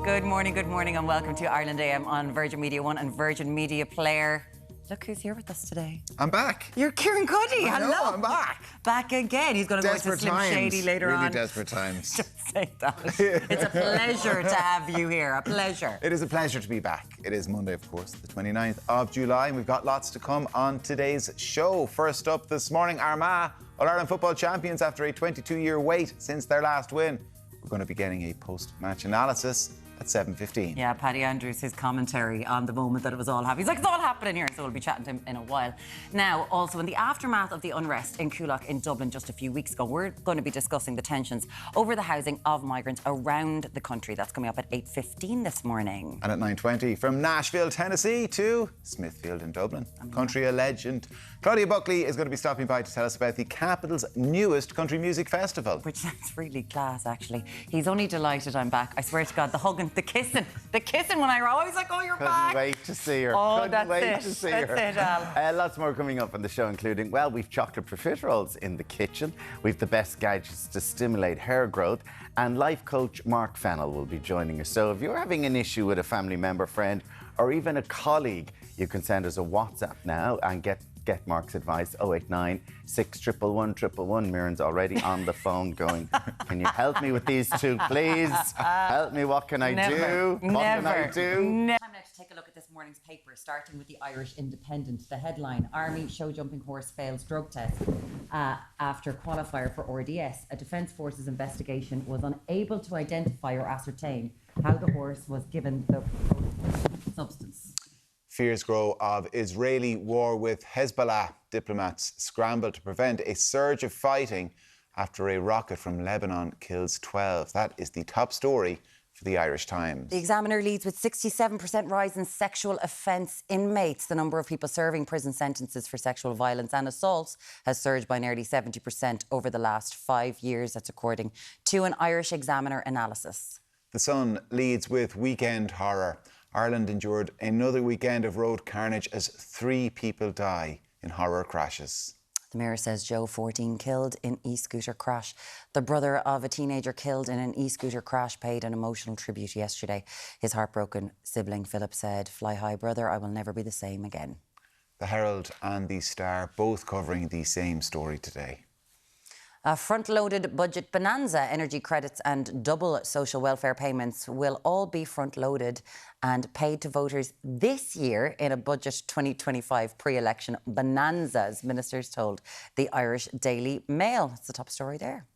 Good morning, and welcome to Ireland AM on Virgin Media 1 and Virgin Media Player. Look who's here with us today. I'm back. You're Kieran Cuddy. I Hello. know, I'm back. Back again. He's going to go into Slim Shady later really on. Desperate times. Don't say that. It's a pleasure to have you here. A pleasure. It is a pleasure to be back. It is Monday, of course, the 29th of July, and we've got lots to come on today's show. First up this morning, Armagh, All-Ireland football champions after a 22-year wait since their last win. We're going to be getting a post-match analysis at 7:15. Yeah, Paddy Andrews, his commentary on the moment that it was all happening. He's like, it's all happening here, so we'll be chatting to him in a while. Now, also, in the aftermath of the unrest in Coolock in Dublin just a few weeks ago, we're going to be discussing the tensions over the housing of migrants around the country. That's coming up at 8:15 this morning. And at 9:20, from Nashville, Tennessee to Smithfield in Dublin, country legend Claudia Buckley is going to be stopping by to tell us about the capital's newest country music festival. Which sounds really class, actually. He's only delighted I'm back. I swear to God, the hugging, the kissing when I arrived. I was like, oh, you're back. Couldn't wait to see her. Oh, Couldn't wait that's to it. see That's her. it, Al. Lots more coming up on the show, including, well, we've chocolate profit rolls in the kitchen. We've the best gadgets to stimulate hair growth. And life coach Mark Fennell will be joining us. So if you're having an issue with a family member, friend, or even a colleague, you can send us a WhatsApp now and get Mark's advice, 089 611 111. Mirren's already on the phone going, can you help me with these two, please? Help me, what can I do? What can I do? Time now to take a look at this morning's paper, starting with the Irish Independent. The headline, Army show jumping horse fails drug test after qualifier for RDS. A Defence Forces investigation was unable to identify or ascertain how the horse was given the substance. Fears grow of Israeli war with Hezbollah. Diplomats scramble to prevent a surge of fighting after a rocket from Lebanon kills 12. That is the top story for the Irish Times. The Examiner leads with 67% rise in sexual offence inmates. The number of people serving prison sentences for sexual violence and assaults has surged by nearly 70% over the last 5 years. That's according to an Irish Examiner analysis. The Sun leads with weekend horror. Ireland endured another weekend of road carnage as 3 people die in horror crashes. The Mirror says Joe, 14, killed in e-scooter crash. The brother of a teenager killed in an e-scooter crash paid an emotional tribute yesterday. His heartbroken sibling Philip said, "Fly high, brother, I will never be the same again." The Herald and the Star both covering the same story today. A front-loaded budget bonanza, energy credits and double social welfare payments will all be front-loaded and paid to voters this year in a budget 2025 pre-election bonanza, as ministers told the Irish Daily Mail. That's the top story there.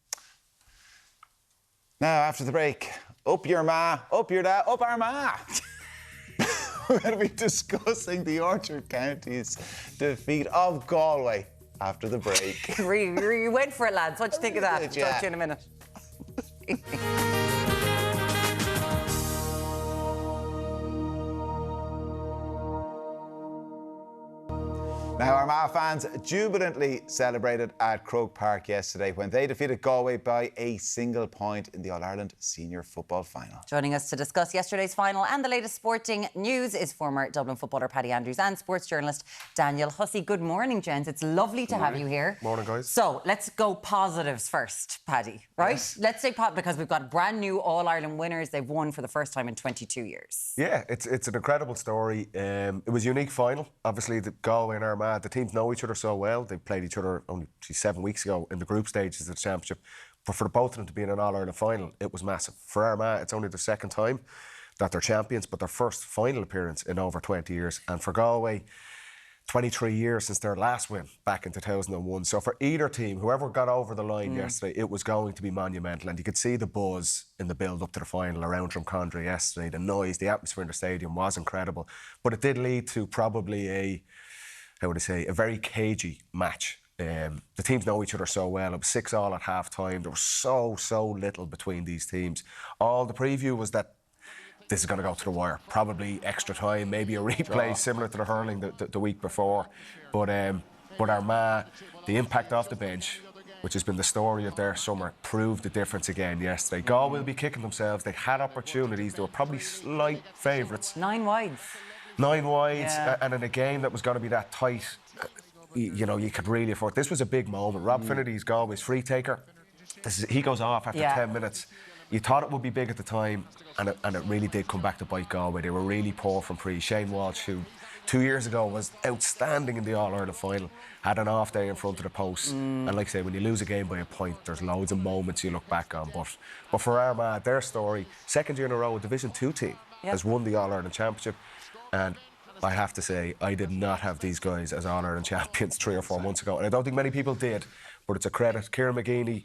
Now, after the break, up your ma, up your da, up our ma. We're going to be discussing the Orchard County's defeat of Galway after the break. You went for it, lads. What do you think of that? Talk to you in a minute. Now, Armagh fans jubilantly celebrated at Croke Park yesterday when they defeated Galway by a single point in the All-Ireland Senior Football Final. Joining us to discuss yesterday's final and the latest sporting news is former Dublin footballer Paddy Andrews and sports journalist Daniel Hussey. Good morning, gents. It's lovely to have you here. Morning, guys. So, let's go positives first, Paddy, right? Yes. Let's say because we've got brand new All-Ireland winners. They've won for the first time in 22 years. Yeah, it's an incredible story. It was a unique final. Obviously, the Galway and Armagh, the teams know each other so well. They played each other only 7 weeks ago in the group stages of the championship. But for both of them to be in an All-Ireland final, it was massive. For Armagh, it's only their second time that they're champions, but their first final appearance in over 20 years. And for Galway, 23 years since their last win back in 2001. So for either team, whoever got over the line yesterday, it was going to be monumental. And you could see the buzz in the build-up to the final around Drumcondra yesterday. The noise, the atmosphere in the stadium was incredible. But it did lead to probably a very cagey match. The teams know each other so well. It was 6-6 at half-time. There was so little between these teams. All the preview was that this is going to go to the wire. Probably extra time, maybe a replay similar to the hurling the week before. But Armagh, the impact off the bench, which has been the story of their summer, proved the difference again yesterday. Galway will be kicking themselves. They had opportunities. They were probably slight favourites. 9 wides. 9 wides, Yeah. and in a game that was going to be that tight, you could really afford. This was a big moment. Rob Finnerty's Galway's free taker. he goes off after 10 minutes. You thought it would be big at the time, and it really did come back to bite Galway. They were really poor from pre. Shane Walsh, who 2 years ago was outstanding in the All-Ireland final, had an off day in front of the post. And like I say, when you lose a game by a point, there's loads of moments you look back on. But for Armagh, their story, second year in a row, a Division 2 team has won the All-Ireland Championship. And I have to say, I did not have these guys as All-Ireland champions 3 or 4 months ago. And I don't think many people did, but it's a credit. Kieran McGeeney,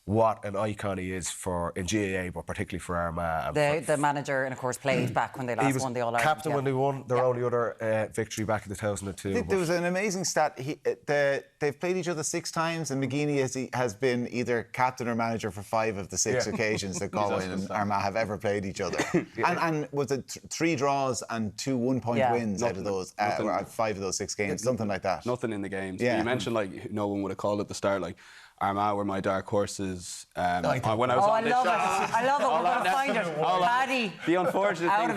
what an icon he is in GAA, but particularly for Armagh. The manager, and of course, played back when they last won the All-Ireland. Captain when they won their only other victory back in 2002. There was an amazing stat. They've played each other 6 times, and McGeeney has been either captain or manager for 5 of the 6 occasions that Galway and Armagh have ever played each other. And was it 3 draws and 2 one-point wins out of those 5 of those 6 games, something like that? Nothing in the games. You mentioned like no one would have called at the start, like Armagh were my dark horses. When I was on this show. I love it. We're going to find it. Paddy. The unfortunate thing.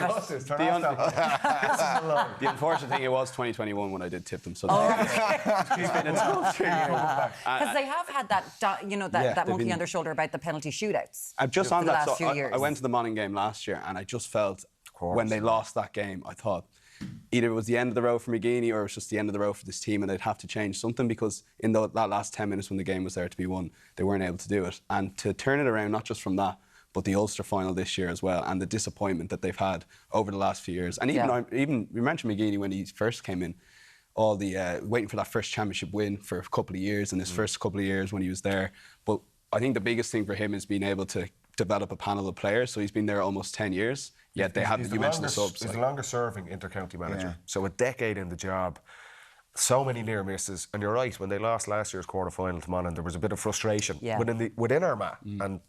Out The unfortunate thing, it was 2021 when I did tip them. So because they have had that monkey on their shoulder about the penalty shootouts. I'm just on the that. last few So years. I went to the Monaghan game last year, and I just felt when they lost that game, I thought either it was the end of the road for McGeeney or it was just the end of the road for this team, and they'd have to change something, because in that last 10 minutes when the game was there to be won, they weren't able to do it. And to turn it around, not just from that, but the Ulster final this year as well, and the disappointment that they've had over the last few years. And even you mentioned McGeeney when he first came in, all the waiting for that first championship win for a couple of years, in his first couple of years when he was there. But I think the biggest thing for him is being able to develop a panel of players. So he's been there almost 10 years. Yet they haven't. You mentioned the subs. He's the longest-serving inter-county manager. So a decade in the job, so many near misses. And you're right, when they lost last year's quarter-final to Monaghan, there was a bit of frustration within Armagh, and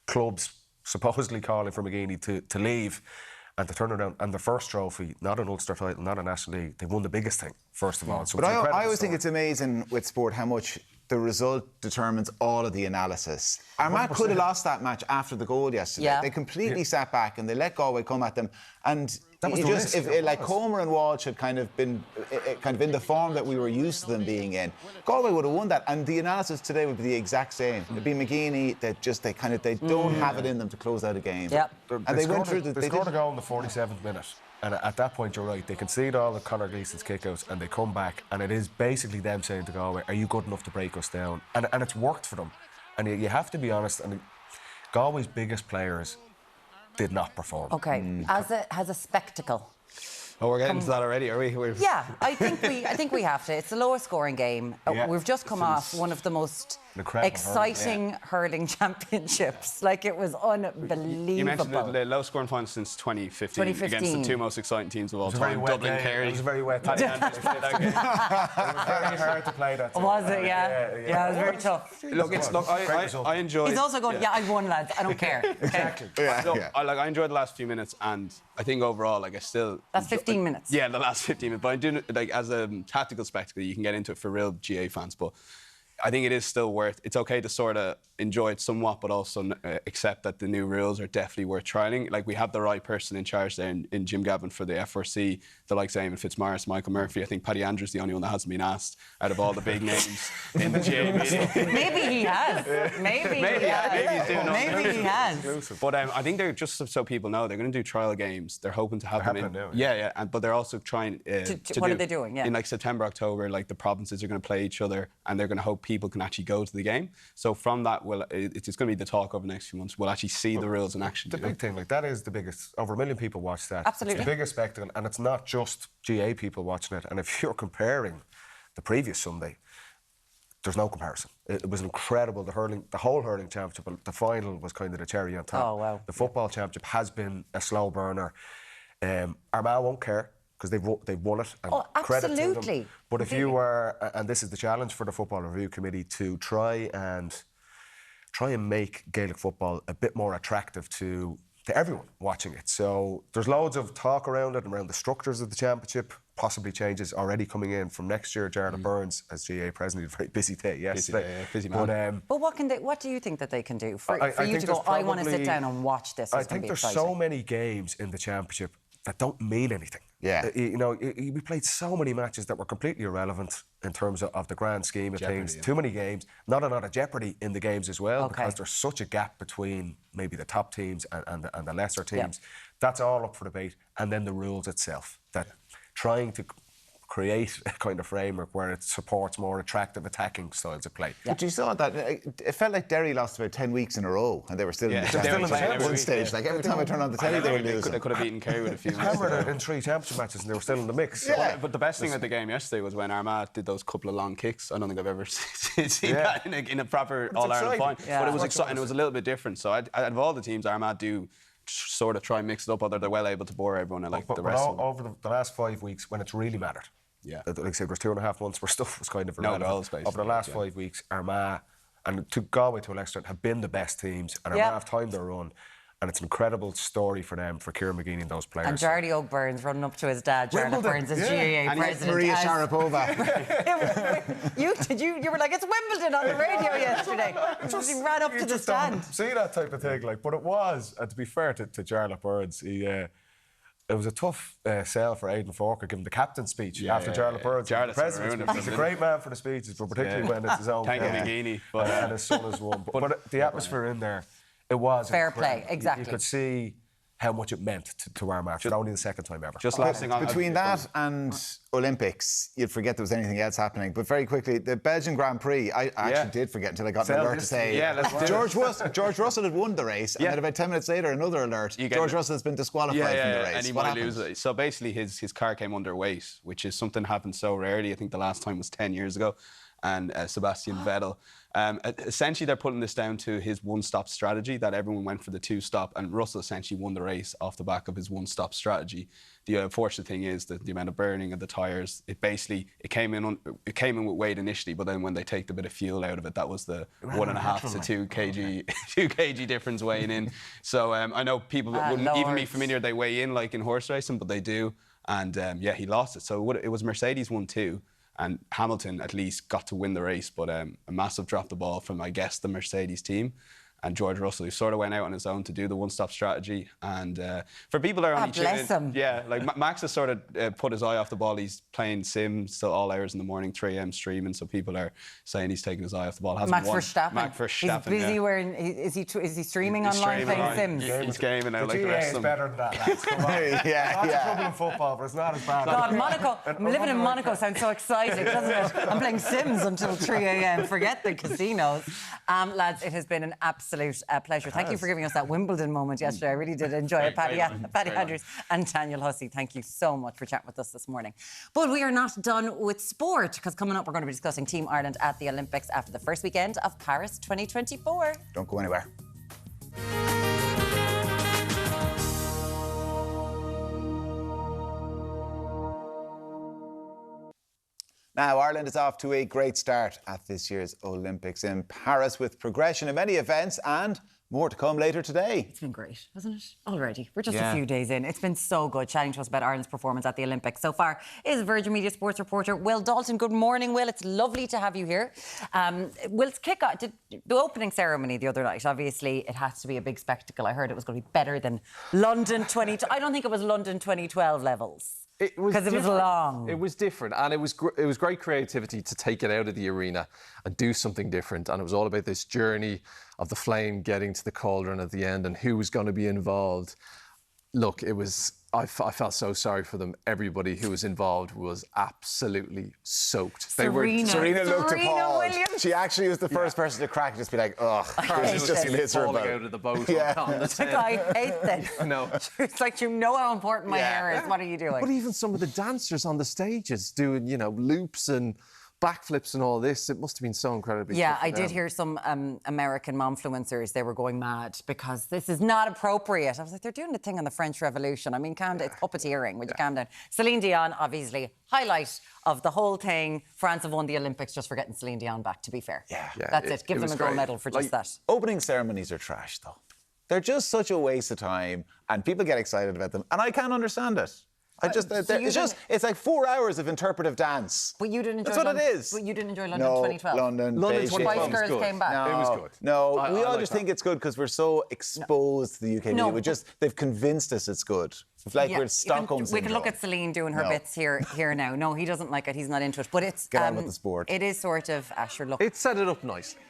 clubs supposedly calling for McGeeney to leave and to turn around. And the first trophy, not an Ulster title, not a National League, they won the biggest thing, first of all. So but I always think it's amazing with sport how much the result determines all of the analysis. Armagh could have lost that match after the goal yesterday. Yeah. They completely sat back and they let Galway come at them. And that was if Comer and Walsh had kind of been in the form that we were used to them being in, Galway would have won that. And the analysis today would be the exact same. It'd be McGeeney that they don't have it in them to close out a game. Yep. And they went through they scored a goal in the 47th minute. And at that point, you're right, they concede all of Conor Gleeson's kickouts and they come back, and it is basically them saying to Galway, are you good enough to break us down? And it's worked for them. And you have to be honest, and Galway's biggest players did not perform. Okay, as a spectacle. Oh, we're getting to that already, are we? Yeah, I think we have to. It's the lowest scoring game. We've just come off one of the most exciting hurling championships. Like, it was unbelievable. You mentioned the low scoring final since 2015 against the 2 most exciting teams of all time, Dublin, Kerry. It was a very wet Paddy Andrews played that game. It was very hard to play that. Was it? Yeah, it was very tough. I enjoyed. He's also going, I won, lads. I don't care. Exactly. I enjoyed the last few minutes, and I think overall, I still. That's 15 minutes. Yeah, the last 15 minutes. But I do, as a tactical spectacle, you can get into it for real GA fans, but I think it is still worth. It's okay to sort of enjoy it somewhat, but also accept that the new rules are definitely worth trialling. Like, we have the right person in charge there in Jim Gavin for the FRC, the likes of Eamon Fitzmaurice, Michael Murphy. I think Paddy Andrews is the only one that hasn't been asked out of all the big names in the GA meeting. Maybe he has. Maybe he has. But I think they're, just so people know, they're going to do trial games. They're hoping to have them in. Now, but they're also trying to what are they doing? Yeah. In like September, October, like the provinces are going to play each other, and they're going to hope people can actually go to the game. So from that, it's going to be the talk over the next few months. We'll actually see the rules in action. The big thing, like, that is the biggest. Over 1 million people watch that. Absolutely. It's the biggest spectacle, and it's not just GA people watching it. And if you're comparing the previous Sunday, there's no comparison. It was incredible. The whole hurling championship, the final was kind of the cherry on top. Oh, wow. The football championship has been a slow burner. Armagh won't care, because they've won it. And credit to them. But if you were, and this is the challenge for the Football Review Committee, to try and make Gaelic football a bit more attractive to everyone watching it. So there's loads of talk around it, around the structures of the championship, possibly changes already coming in from next year. Jared Burns, as GA president, a very busy day yesterday. Busy man. But what do you think that they can do for you to go, I want to sit down and watch this? I think there's so many games in the championship that don't mean anything. Yeah. We played so many matches that were completely irrelevant in terms of the grand scheme of things. Too many games, not a lot of jeopardy in the games as well, because there's such a gap between maybe the top teams and the lesser teams. That's all up for debate. And then the rules itself, that trying to create a kind of framework where it supports more attractive attacking styles of play. But you saw that, it felt like Derry lost about 10 weeks in a row and they were still in the championship at one stage. Like every time I turned on the telly, they were losing. They could have beaten Kerry with a few Hammered in 3 championship matches and they were still in the mix. Yeah. But the best thing at the game yesterday was when Armagh did those couple of long kicks. I don't think I've ever seen that in a proper All-Ireland final. But it was exciting. It was a little bit different. So out of all the teams, Armagh do sort of try and mix it up, although they're well able to bore everyone. I like the rest of them. Over the last 5 weeks, when it's really mattered. Yeah. Like I said, there was 2.5 months where stuff was kind of No, irrelevant. they're all Over the last 5 weeks, Armagh and to Galway to an extent have been the best teams, and Armagh have timed their run. And it's an incredible story for them, for Kieran McGeaney and those players. And Jardy O'Byrne's running up to his dad, Jarlath Burns, as GAA president. Maria Sharapova. You were like, it's Wimbledon on the radio yesterday. He ran up to the stand. See that type of thing, like, but it was, and to be fair to Jarlath Burns, it was a tough sell for Aidan Forker giving the captain's speech after Jarlath Burns. Jarlath's the president. He's a great man for the speeches, but particularly when it's his own. Thank you, McGeaney. And his son has won. But the atmosphere in there, it was fair incredible. play, exactly. You could see how much it meant to Armagh. For only the second time ever. Just last thing Between that and Olympics, you'd forget there was anything else happening. But very quickly, the Belgian Grand Prix, I actually did forget until I got an alert to say George Russell had won the race, and then about 10 minutes later, another alert. George Russell has been disqualified from the race. And he might lose it. So basically, his car came underweight, which is something happened so rarely. I think the last time was 10 years ago. And Sebastian Vettel. Essentially, they're putting this down to his one-stop strategy, that everyone went for the two-stop, and Russell essentially won the race off the back of his one-stop strategy. The unfortunate thing is that the amount of burning of the tyres, it came in with weight initially, but then when they take the bit of fuel out of it, that was the 1.5 to 2 kg 2 kg difference weighing in. So I know people that wouldn't even be familiar, they weigh in like in horse racing, but they do. And he lost it. So it was Mercedes 1-2. And Hamilton at least got to win the race, but a massive drop the ball from, I guess, the Mercedes team. And George Russell, who sort of went out on his own to do the one-stop strategy. And for people that are only tuning in, yeah, like Max has sort of put his eye off the ball. He's playing Sims till all hours in the morning, 3 a.m. streaming. So people are saying he's taking his eye off the ball. Max Verstappen. He's busy wearing. Is he streaming online playing Sims? He's gaming out like the rest of them. Better than that, lads. Come on. Lots of trouble in football, but it's not as bad. God, Monaco. Living in Monaco sounds so exciting, doesn't it? I'm playing Sims until 3 a.m. Forget the casinos. Lads, it has been an absolute pleasure. Thank you for giving us that Wimbledon moment yesterday. I really did enjoy it. Paddy Andrews and Daniel Hussey, thank you so much for chatting with us this morning. But we are not done with sport, because coming up we're going to be discussing Team Ireland at the Olympics after the first weekend of Paris 2024. Don't go anywhere. Now, Ireland is off to a great start at this year's Olympics in Paris, with progression in many events and more to come later today. It's been great, hasn't it? Already. We're just a few days in. It's been so good chatting to us about Ireland's performance at the Olympics so far is Virgin Media sports reporter Will Dalton. Good morning, Will. It's lovely to have you here. Will's kick off, the opening ceremony the other night, obviously it has to be a big spectacle. I heard it was going to be better than London 20... I don't think it was London 2012 levels. Because it was long. It was different, and it was great creativity to take it out of the arena and do something different. And it was all about this journey of the flame getting to the cauldron at the end and who was going to be involved. Look, it was... I felt so sorry for them. Everybody who was involved was absolutely soaked. Serena looked appalled. Williams. She actually was the first person to crack and just be like, ugh, it's just miserable. Falling out of the boat. I hate this. I know. It's like, you know how important my hair is. What are you doing? But even some of the dancers on the stages doing, loops and backflips and all this, it must have been so incredibly Yeah, I did hear some American momfluencers, they were going mad because this is not appropriate. I was like, they're doing the thing on the French Revolution. I mean, it's puppeteering. Would you calm down? Celine Dion, obviously, highlight of the whole thing. France have won the Olympics just for getting Celine Dion back, to be fair. Yeah. That's it. Give them a gold medal for just that. Opening ceremonies are trash, though. They're just such a waste of time, and people get excited about them, and I can't understand it. It's like 4 hours of interpretive dance. But you didn't enjoy That's what it is. But you didn't enjoy London No, 2012. London London Beijing. 2012 Spice was Girls good. came back. No, It was good. No, I we all like just that. think it's good because we're so exposed to the UK No. media. They've convinced us it's good. It's like we're Stockholm We can look syndrome. at Celine doing her No. bits here now. No, he doesn't like it. He's not into it. But it's Get on with the sport. It is sort of sure. Look, It set it up nicely.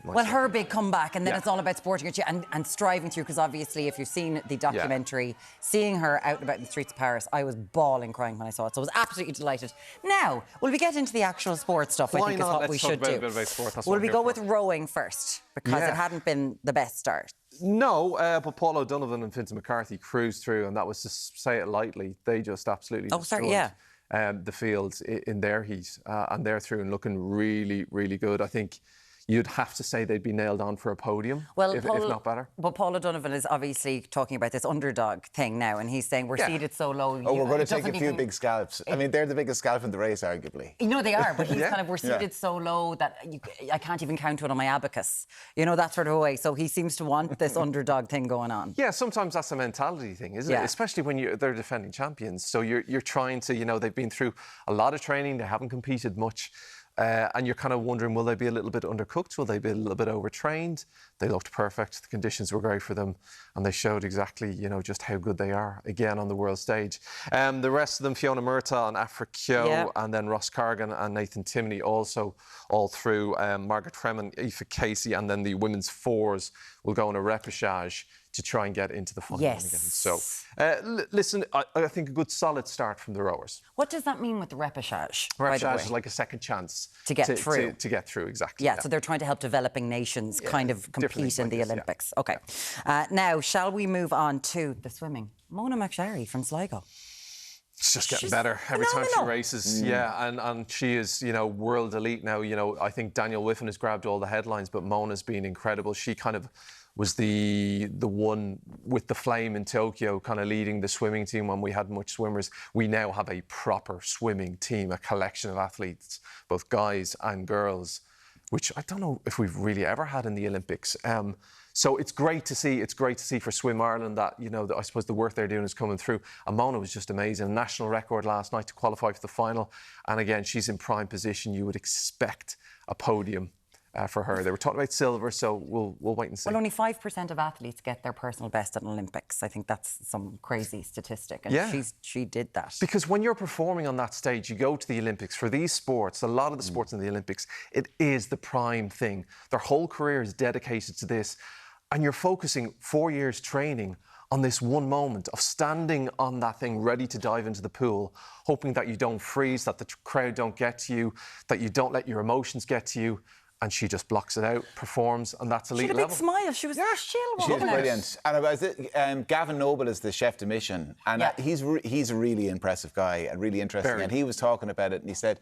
well, her big comeback, and then Yeah. it's all about supporting her and striving through. Because obviously, if you've seen the documentary, seeing her out and about in the streets of Paris, I was bawling, crying when I saw it. So I was absolutely delighted. Now, will we get into the actual sports stuff? I Why think not? is what Let's we talk should about do. a bit about sport. That's Will what we I'm go here with for. rowing first because Yeah. it hadn't been the best start? No, but Paul O'Donovan and Vincent McCarthy cruised through, and that was, to say it lightly, they just absolutely destroyed the fields in their heat, and they're through and looking really, really good. I think you'd have to say they'd be nailed on for a podium, if not better. But Paul O'Donovan is obviously talking about this underdog thing now, and he's saying we're seeded so low. Oh, we're going to take a few big scalps. I mean, they're the biggest scalp in the race, arguably. You know they are, but he's we're seated so low that I can't even count it on my abacus. You know, that sort of a way. So he seems to want this underdog thing going on. Yeah, sometimes that's a mentality thing, isn't it? Especially when they're defending champions. So you're trying to, they've been through a lot of training, they haven't competed much. And you're kind of wondering, will they be a little bit undercooked? Will they be a little bit overtrained? They looked perfect. The conditions were great for them. And they showed exactly, just how good they are, again, on the world stage. The rest of them, Fiona Murtaugh and Afra Kyo, and then Ross Cargan and Nathan Timoney also all through. Margaret Freeman, Aoife Casey, and then the women's fours will go in a repechage to try and get into the final again. So, listen, I think a good solid start from the rowers. What does that mean with the repechage? Repechage is like a second chance to get through. To get through, exactly. Yeah, so they're trying to help developing nations kind of compete in the Olympics. Okay. Now, shall we move on to the swimming? Mona McSherry from Sligo. It's just getting better every time she races. Yeah, and she is, world elite now. I think Daniel Whiffen has grabbed all the headlines, but Mona's been incredible. She kind of was the one with the flame in Tokyo, kind of leading the swimming team when we had much swimmers. We now have a proper swimming team, a collection of athletes, both guys and girls, which I don't know if we've really ever had in the Olympics. So it's great to see. It's great to see for Swim Ireland that, I suppose the work they're doing is coming through. And Mona was just amazing. National record last night to qualify for the final. And again, she's in prime position. You would expect a podium for her. They were talking about silver, so we'll wait and see. Well, only 5% of athletes get their personal best at an Olympics. I think that's some crazy statistic. And she did that. Because when you're performing on that stage, you go to the Olympics. For these sports, a lot of the sports in the Olympics, it is the prime thing. Their whole career is dedicated to this. And you're focusing 4 years training on this one moment of standing on that thing, ready to dive into the pool, hoping that you don't freeze, that the crowd don't get to you, that you don't let your emotions get to you. And she just blocks it out, performs, and that's elite level. She had a big smile. She was chill. She was brilliant. And Gavin Noble is the chef de mission, and he's a really impressive guy and really interesting. And he was talking about it, and he said,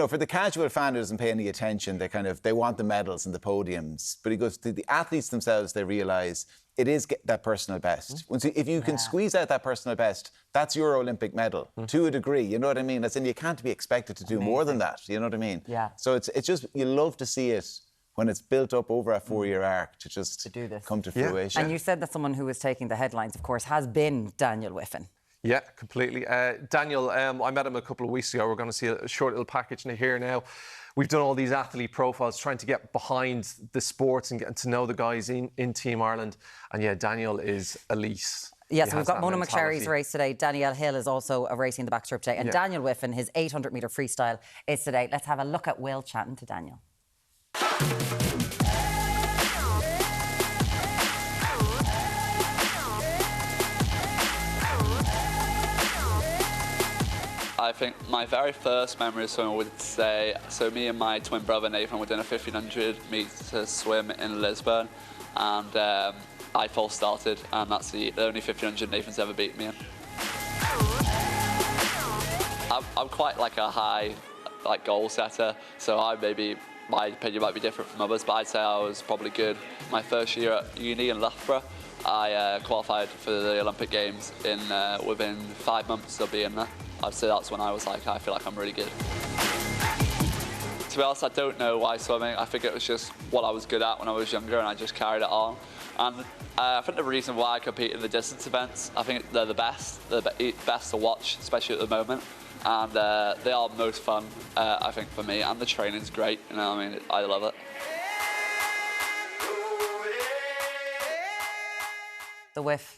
for the casual fan who doesn't pay any attention, they want the medals and the podiums. But he goes, the athletes themselves, they realise it is that personal best. If you can squeeze out that personal best, that's your Olympic medal to a degree. You know what I mean? As in, you can't be expected to do more than that. You know what I mean? Yeah. So it's just, you love to see it when it's built up over a 4-year arc to just do this. come to fruition. And you said that someone who was taking the headlines, of course, has been Daniel Whiffen. Yeah, completely. Daniel, I met him a couple of weeks ago. We're going to see a short little package in here now. We've done all these athlete profiles, trying to get behind the sports and getting to know the guys in Team Ireland. And yeah, Daniel is elite. Yes, we've got Mona McSherry's race today. Danielle Hill is also racing the backstroke today. And Daniel Whiffen, his 800-metre freestyle is today. Let's have a look at Will chatting to Daniel. I think my very first memory of swimming would say, so me and my twin brother Nathan were doing a 1500 metre swim in Lisbon, and I false started, and that's the only 1500 Nathan's ever beat me in. I'm quite like a high goal setter, so my opinion might be different from others, but I'd say I was probably good. My first year at uni in Loughborough, I qualified for the Olympic Games within 5 months of being there. I'd say that's when I was like, I feel like I'm really good. To be honest, I don't know why swimming. I think it was just what I was good at when I was younger, and I just carried it on. And I think the reason why I compete in the distance events, I think they're the best. They're the best to watch, especially at the moment. And they are most fun, I think, for me. And the training's great, you know what I mean? I love it. The whiff.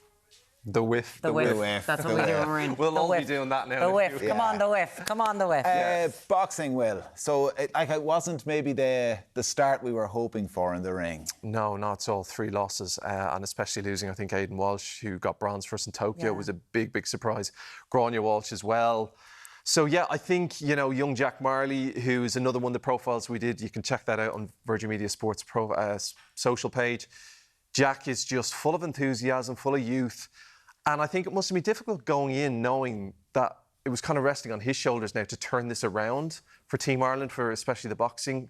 The whiff. The whiff. That's what we do when we're in. We'll the all whiff. be doing that now. The whiff. Come on, the whiff. Come on, the whiff. Boxing, Will. So it wasn't maybe the start we were hoping for in the ring. No, not at all. 3 losses, and especially losing, I think, Aidan Walsh, who got bronze for us in Tokyo, was a big, big surprise. Grania Walsh as well. So, yeah, I think, you know, young Jack Marley, who is another one of the profiles we did, you can check that out on Virgin Media Sports social page. Jack is just full of enthusiasm, full of youth. And I think it must have been difficult going in knowing that it was kind of resting on his shoulders now to turn this around for Team Ireland, for especially the boxing,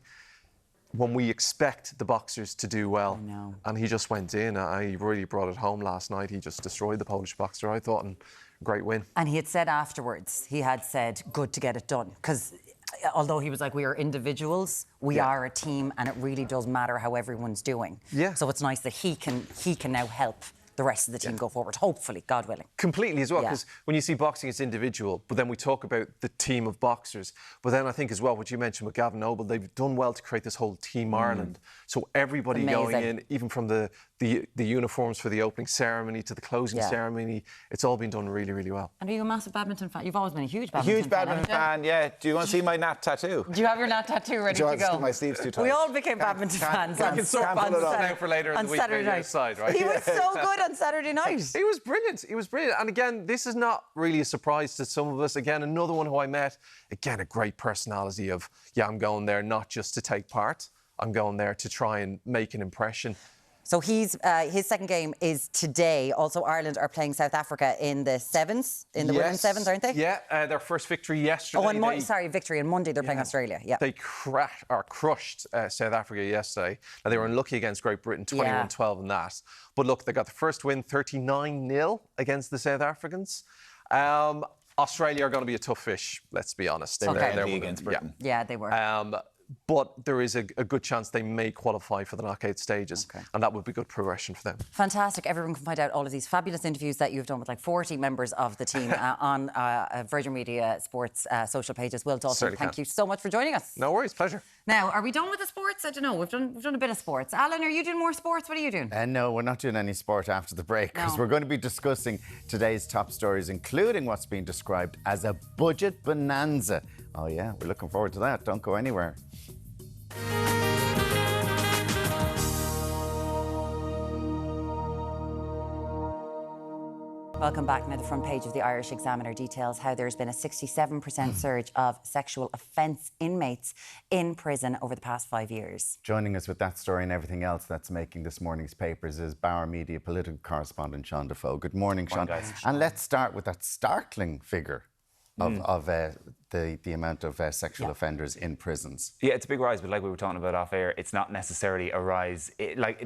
when we expect the boxers to do well. I know. And he just went in. He really brought it home last night. He just destroyed the Polish boxer, I thought, and great win. And he had said afterwards, good to get it done. Because although he was like, we are individuals, we are a team, and it really does matter how everyone's doing. Yeah. So it's nice that he can now help the rest of the team go forward, hopefully, God willing. Completely as well, because when you see boxing as individual, but then we talk about the team of boxers, but then I think as well, what you mentioned with Gavin Noble, they've done well to create this whole Team Ireland. So everybody going in, even from the uniforms for the opening ceremony to the closing ceremony, it's all been done really, really well. And are you a massive badminton fan? You've always been a huge badminton fan. Huge badminton fan, yeah. Do you want to see my Nat tattoo? Do you have your Nat tattoo ready to go? My sleeve's too tight. We all became badminton fans on now for later in the week, Saturday night. Side, right? He was so good on Saturday night. He was brilliant. He was brilliant. And again, this is not really a surprise to some of us. Again, another one who I met. Again, a great personality of, I'm going there not just to take part. I'm going there to try and make an impression. So his second game is today. Also, Ireland are playing South Africa in the sevens, in the women's sevens, aren't they? Yeah, their first victory yesterday. Victory. On Monday they're playing Australia. Yeah. They crushed South Africa yesterday. Now, they were unlucky against Great Britain, 21-12 in that. But look, they got the first win, 39-0 against the South Africans. Australia are going to be a tough fish, let's be honest. They were against Britain. Yeah, they were. But there is a good chance they may qualify for the knockout stages, and that would be good progression for them. Fantastic. Everyone can find out all of these fabulous interviews that you've done with like 40 members of the team on Virgin Media Sports social pages. Will Dalton, thank you so much for joining us. No worries, pleasure. Now, are we done with the sports? I don't know. We've done a bit of sports. Alan, are you doing more sports? What are you doing? No, we're not doing any sport after the break, because we're going to be discussing today's top stories, including what's being described as a budget bonanza. Oh yeah, we're looking forward to that. Don't go anywhere. Welcome back. Now, the front page of the Irish Examiner details how there's been a 67% surge of sexual offence inmates in prison over the past 5 years. Joining us with that story and everything else that's making this morning's papers is Bauer Media political correspondent Sean Defoe. Good morning, Sean. And let's start with that startling figure of the amount of sexual offenders in prisons. Yeah, it's a big rise, but like we were talking about off air, it's not necessarily a rise.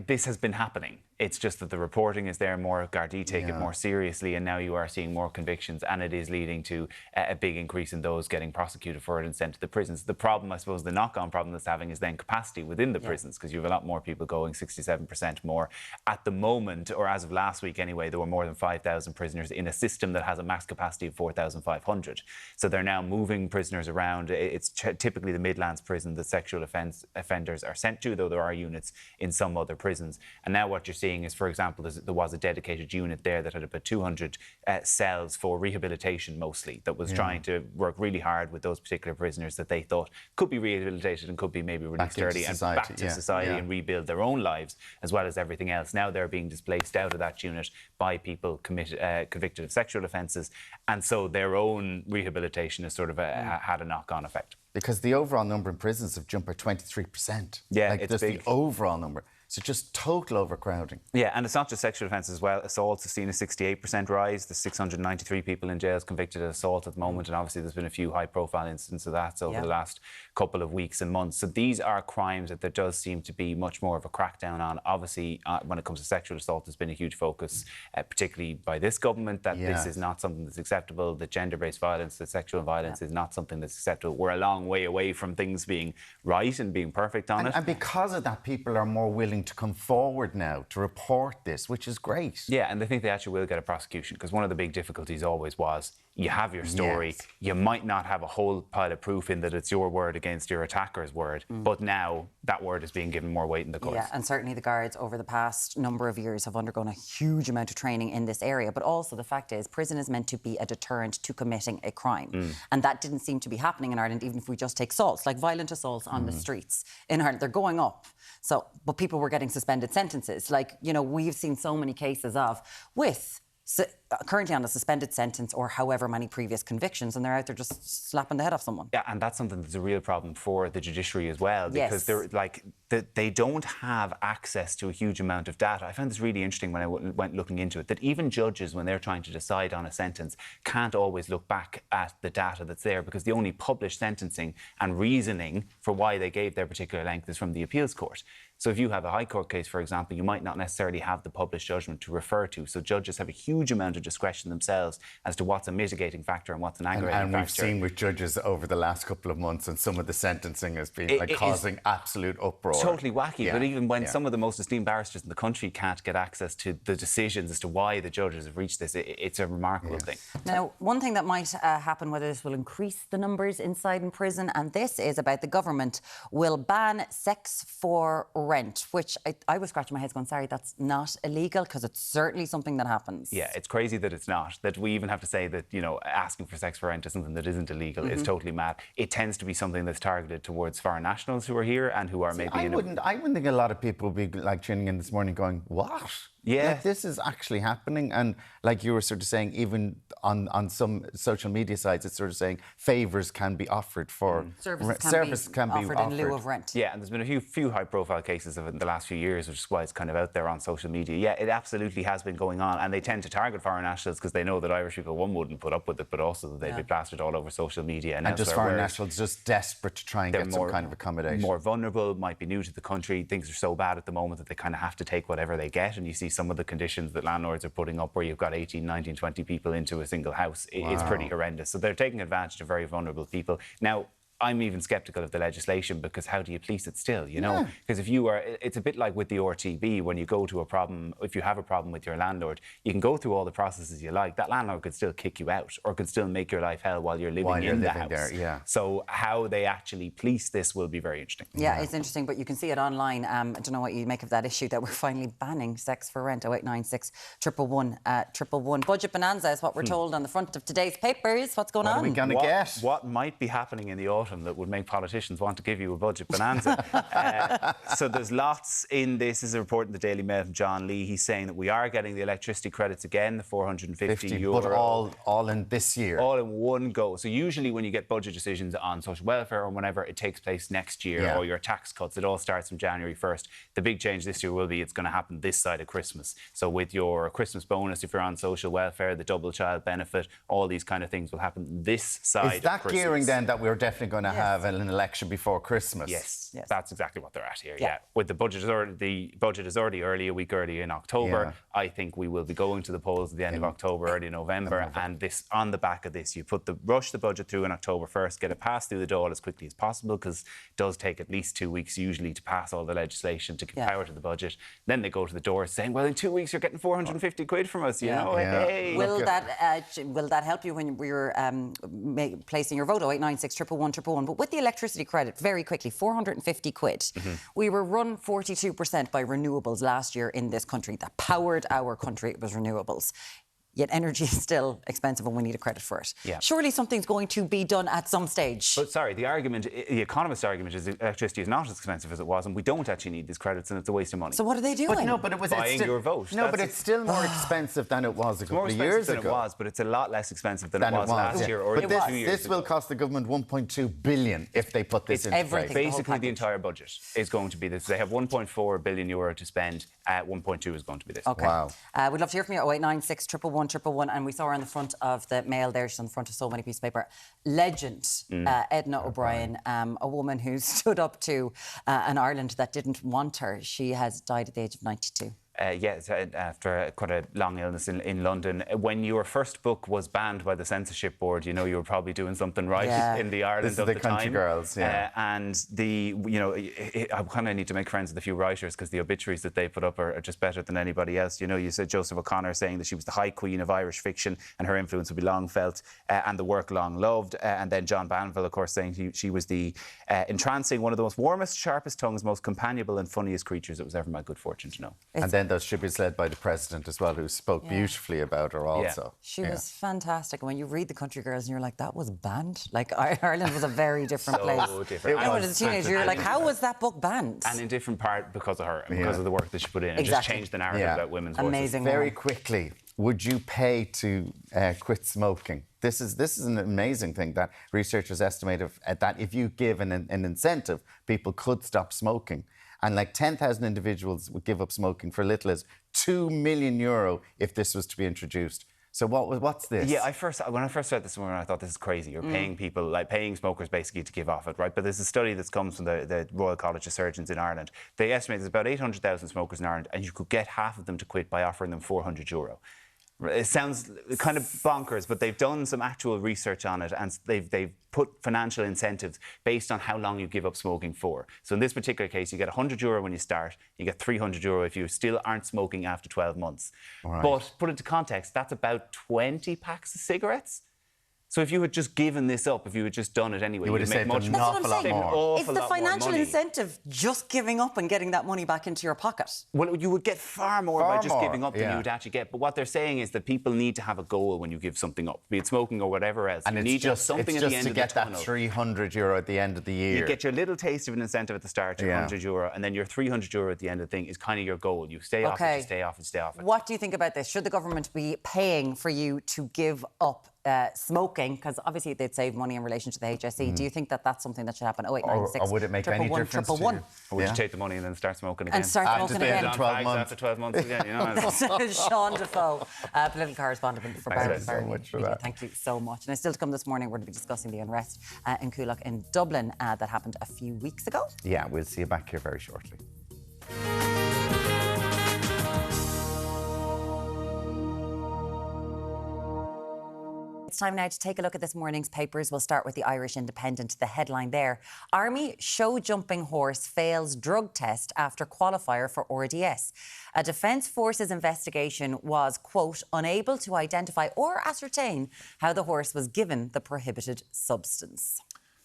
This has been happening. It's just that the reporting is there more, Gardaí take it more seriously, and now you are seeing more convictions, and it is leading to a big increase in those getting prosecuted for it and sent to the prisons. The problem, I suppose, the knock-on problem that's having is then capacity within the prisons, because you have a lot more people going, 67% more. At the moment, or as of last week anyway, there were more than 5,000 prisoners in a system that has a max capacity of 4,500. So they're now moving prisoners around. It's typically the Midlands prison that sexual offenders are sent to, though there are units in some other prisons. And now what you're seeing is, for example, there was a dedicated unit there that had about 200 cells for rehabilitation mostly, that was trying to work really hard with those particular prisoners that they thought could be rehabilitated and could be maybe released early and back to society and rebuild their own lives as well as everything else. Now they're being displaced out of that unit by people convicted of sexual offences, and so their own rehabilitation has sort of had a knock-on effect. Because the overall number in prisons have jumped by 23%. Yeah, like it's just big. The overall number. So just total overcrowding. Yeah, and it's not just sexual offences as well. Assaults have seen a 68% rise. There's 693 people in jails convicted of assault at the moment, and obviously there's been a few high-profile incidents of that over the last couple of weeks and months. So these are crimes that there does seem to be much more of a crackdown on. Obviously, when it comes to sexual assault, there's been a huge focus, particularly by this government, that this is not something that's acceptable, that gender-based violence, that sexual violence is not something that's acceptable. We're a long way away from things being right and being perfect on it. And because of that, people are more willing willing to come forward now to report this, which is great. Yeah, and they think they actually will get a prosecution, because one of the big difficulties always was you have your story, Yes. you might not have a whole pile of proof in that it's your word against your attacker's word, but now that word is being given more weight in the courts. Yeah, and certainly the guards over the past number of years have undergone a huge amount of training in this area. But also the fact is, prison is meant to be a deterrent to committing a crime. And that didn't seem to be happening in Ireland, even if we just take assaults, like violent assaults on the streets in Ireland. They're going up. So, but people were getting suspended sentences. Like, you know, we've seen so many cases of currently on a suspended sentence or however many previous convictions, and they're out there just slapping the head off someone. Yeah, and that's something that's a real problem for the judiciary as well, because they're like they don't have access to a huge amount of data. I found this really interesting when I went looking into it, that even judges, when they're trying to decide on a sentence, can't always look back at the data that's there, because the only published sentencing and reasoning for why they gave their particular length is from the appeals court. So if you have a High Court case, for example, you might not necessarily have the published judgment to refer to. So judges have a huge amount of discretion themselves as to what's a mitigating factor and what's an aggravating factor. And we've seen with judges over the last couple of months, and some of the sentencing has been causing absolute uproar. Totally wacky. But even when some of the most esteemed barristers in the country can't get access to the decisions as to why the judges have reached this, it's a remarkable thing. Now, one thing that might happen, whether this will increase the numbers inside in prison, and this is about the government will ban sex for rent, which I was scratching my head going, sorry, that's not illegal, because it's certainly something that happens. Yeah, it's crazy that it's not. That we even have to say that, you know, asking for sex for rent is something that isn't illegal. It's totally mad. It tends to be something that's targeted towards foreign nationals who are here and who are maybe I wouldn't think a lot of people would be like tuning in this morning going, what? Yeah. Like, this is actually happening. And like you were sort of saying, even on some social media sites, it's sort of saying favours can be offered for... Services can be offered in lieu of rent. Yeah, and there's been a few high-profile cases of it in the last few years, which is why it's kind of out there on social media. Yeah, it absolutely has been going on. And they tend to target foreign nationals because they know that Irish people, one, wouldn't put up with it, but also that they'd be plastered all over social media. And just foreign nationals just desperate to try and get some kind of accommodation. More vulnerable, might be new to the country. Things are so bad at the moment that they kind of have to take whatever they get. And you see some of the conditions that landlords are putting up where you've got 18, 19, 20 people into a single house. It's pretty horrendous. So they're taking advantage of very vulnerable people. Now, I'm even sceptical of the legislation, because how do you police it still, you know? Because if you are, it's a bit like with the RTB, when you go to a problem, if you have a problem with your landlord, you can go through all the processes you like. That landlord could still kick you out or could still make your life hell while you're living in the house. There, So how they actually police this will be very interesting. Yeah, it's interesting, but you can see it online. I don't know what you make of that issue that we're finally banning sex for rent. 0896 111 111. Budget bonanza is what we're told on the front of today's papers. What's going on? What are we going to get? What might be happening in the autumn that would make politicians want to give you a budget bonanza? So there's lots in this. This is a report in the Daily Mail from John Lee. He's saying that we are getting the electricity credits again, the €450. But all in this year. All in one go. So usually when you get budget decisions on social welfare or whenever, it takes place next year, or your tax cuts, it all starts from January 1st. The big change this year will be it's going to happen this side of Christmas. So with your Christmas bonus, if you're on social welfare, the double child benefit, all these kind of things will happen this side of Christmas. Is that gearing then that we're definitely going to have an election before Christmas? Yes, that's exactly what they're at here. Yeah, with the budget is already a week early in October. I think we will be going to the polls at the end of October, early November, and this on the back of this, you rush the budget through on October 1st, get it passed through the door as quickly as possible, because it does take at least 2 weeks usually to pass all the legislation to give power to the budget. Then they go to the door saying, well, in 2 weeks you're getting 450 quid from us. You know, hey. Will that help you when we're placing your vote? 0896 111 111. But with the electricity credit, very quickly, 450 quid. We were run 42% by renewables last year in this country. That powered our country. It was renewables. Yet energy is still expensive and we need a credit for it. Yeah. Surely something's going to be done at some stage. But sorry, the economist's argument is that electricity is not as expensive as it was, and we don't actually need these credits, and it's a waste of money. So what are they doing? But it was buying your vote. No, but it's still more expensive than it was a couple of years ago. It was, but it's a lot less expensive than it was last year or even 2 years ago. This will cost the government 1.2 billion if they put this into place. Basically, the entire budget is going to be this. They have 1.4 billion euro to spend. 1.2 is going to be this. Okay. Wow. We'd love to hear from you. 0896 111 111. And we saw her on the front of the Mail there. She's on the front of so many pieces of paper. Legend, Edna O'Brien, a woman who stood up to an Ireland that didn't want her. She has died at the age of 92. after quite a long illness in London. When your first book was banned by the censorship board, you know you were probably doing something right in the Ireland this of is the Country time. Girls, yeah. And I kind of need to make friends with a few writers because the obituaries that they put up are just better than anybody else. You know, you said Joseph O'Connor saying that she was the high queen of Irish fiction and her influence would be long felt and the work long loved. And then John Banville, of course, saying she was the entrancing, one of the most warmest, sharpest tongues, most companionable and funniest creatures it was ever my good fortune to know. And then those tributes led by the president as well, who spoke beautifully about her also. She was fantastic. And when you read The Country Girls and you're like, that was banned? Like, Ireland was a very different place. So different. And as a teenager, you're like, how was that book banned? And in different part because of her and because of the work that she put in. It just changed the narrative about women's voices. Amazing. Very quickly, would you pay to quit smoking? This is an amazing thing that researchers estimate that if you give an incentive, people could stop smoking. And like 10,000 individuals would give up smoking for little as €2 million if this was to be introduced. So what's this? Yeah, when I first read this morning, I thought this is crazy. You're paying people, like paying smokers basically to give off it, right? But there's a study that comes from the Royal College of Surgeons in Ireland. They estimate there's about 800,000 smokers in Ireland and you could get half of them to quit by offering them €400. It sounds kind of bonkers, but they've done some actual research on it and they've put financial incentives based on how long you give up smoking for. So in this particular case, you get €100 when you start, you get €300 if you still aren't smoking after 12 months. Right. But put into context, that's about 20 packs of cigarettes. So if you had just given this up, if you had just done it anyway, you would have saved an awful lot more. It's the financial incentive just giving up and getting that money back into your pocket. Well, you would get far more by just giving up than you would actually get. But what they're saying is that people need to have a goal when you give something up, be it smoking or whatever else. And you it's need just, something at the end of the tunnel. That €300 at the end of the year. You get your little taste of an incentive at the start, your €100, and then your €300 at the end of the thing is kind of your goal. You stay off it, you stay off it, stay off it. What do you think about this? Should the government be paying for you to give up smoking, because obviously they'd save money in relation to the HSE. Do you think that that's something that should happen? 0896 or would it make any difference? 111. Or would you take the money and then start smoking again? And start smoking again. After 12 months again. You know, Sean Defoe, political correspondent for Barry. Thank you so much. And still to come this morning, we're going to be discussing the unrest in Coolock in Dublin that happened a few weeks ago. Yeah, we'll see you back here very shortly. It's time now to take a look at this morning's papers. We'll start with the Irish Independent. The headline there: Army show jumping horse fails drug test after qualifier for RDS. A Defence Forces investigation was, quote, unable to identify or ascertain how the horse was given the prohibited substance.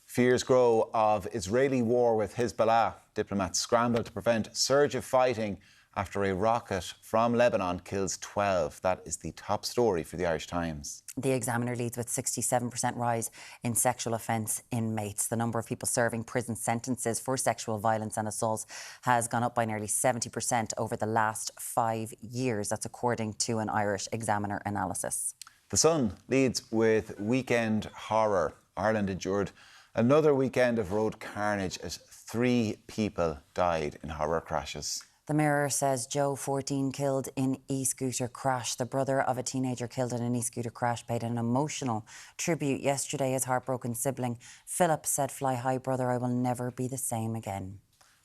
Fears grow of Israeli war with Hezbollah. Diplomats scramble to prevent surge of fighting after a rocket from Lebanon kills 12. That is the top story for the Irish Times. The Examiner leads with 67% rise in sexual offence inmates. The number of people serving prison sentences for sexual violence and assaults has gone up by nearly 70% over the last 5 years. That's according to an Irish Examiner analysis. The Sun leads with weekend horror. Ireland endured another weekend of road carnage as 3 people died in horror crashes. The Mirror says Joe, 14, killed in e-scooter crash. The brother of a teenager killed in an e-scooter crash paid an emotional tribute yesterday. His heartbroken sibling Philip said, "Fly high, brother, I will never be the same again."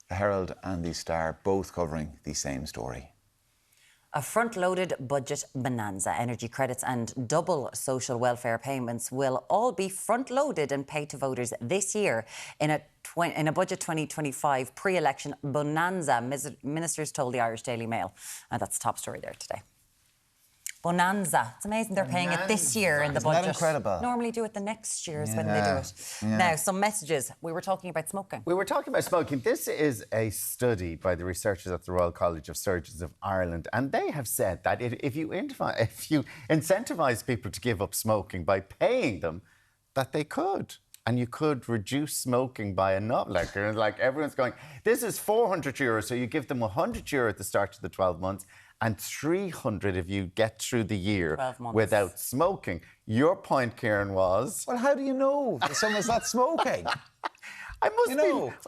The Herald and the Star both covering the same story. A front-loaded budget bonanza. Energy credits and double social welfare payments will all be front-loaded and paid to voters this year in a Budget 2025 pre-election bonanza, ministers told the Irish Daily Mail. And that's the top story there today. Bonanza. It's amazing they're paying it this year in the budget. Isn't that incredible? Normally do it the next year is when they do it. Yeah. Now, some messages. We were talking about smoking. We were talking about smoking. This is a study by the researchers at the Royal College of Surgeons of Ireland, and they have said that if you incentivise people to give up smoking by paying them, that they could. And you could reduce smoking by enough. Like everyone's going, this is €400, so you give them €100 at the start of the 12 months and 300 if you get through the year without smoking. Your point, Kieran, was... Well, how do you know that someone's not smoking? I must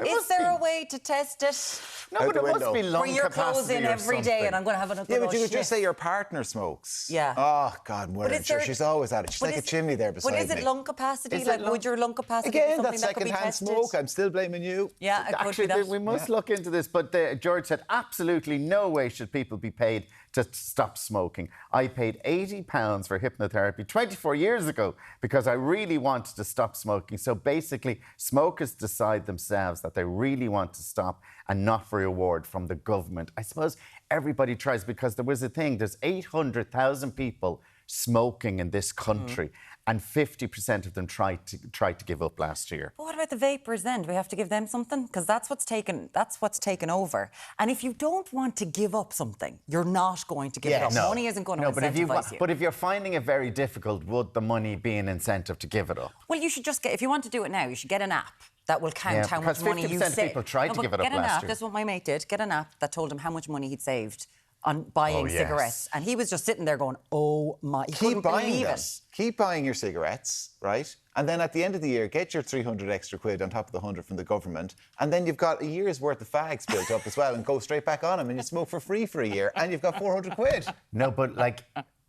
Is there a way to test it? No, but it must be lung Where you're capacity closing or every day and something. I'm going to have another Yeah, but you could shift. just say your partner smokes. Yeah. Oh, God, word. is there- She's always at it. She's but like a is- chimney there beside me. But is it lung capacity? Is it Like, lung- would your lung capacity be Again, something that's that could be second-hand tested? smoke. I'm still blaming you. Yeah, it could Actually, be that. we must look into this. But George said, absolutely no way should people be paid to stop smoking. I paid £80 for hypnotherapy 24 years ago because I really wanted to stop smoking. So basically, smokers decide themselves that they really want to stop and not for reward from the government. I suppose everybody tries because there was a thing. There's 800,000 people smoking in this country, and 50% of them tried to give up last year. But what about the vapors then? Do we have to give them something? Because that's what's taken over. And if you don't want to give up something, you're not going to give it up. Money isn't going to incentivize you. But if you're finding it very difficult, would the money be an incentive to give it up? Well, you should just get, if you want to do it now, you should get an app that will count how much money you because 50% saved. of people tried to give it up Get an last app, year. that's what my mate did, get an app that told him how much money he'd saved on buying cigarettes. And he was just sitting there going, oh my, he Keep couldn't buying believe them. it. Keep buying your cigarettes, right? And then at the end of the year, get your 300 extra quid on top of the 100 from the government. And then you've got a year's worth of fags built up as well and go straight back on them and you smoke for free for a year and you've got 400 quid. No, but like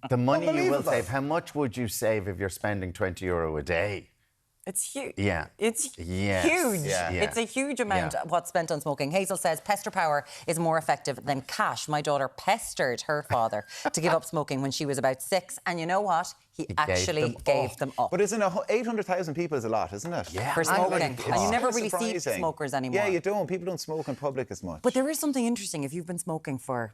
the money you will Unbelievable. save, how much would you save if you're spending €20 a day? It's huge. Yeah. It's Yes. huge. Yeah. It's a huge amount of what's spent on smoking. Hazel says pester power is more effective than cash. My daughter pestered her father to give up smoking when she was about 6. And you know what? He actually gave them up. But isn't 800,000 people is a lot, isn't it? Yeah. For smoking. And you never really surprising. see smokers anymore. Yeah, you don't. People don't smoke in public as much. But there is something interesting. If you've been smoking for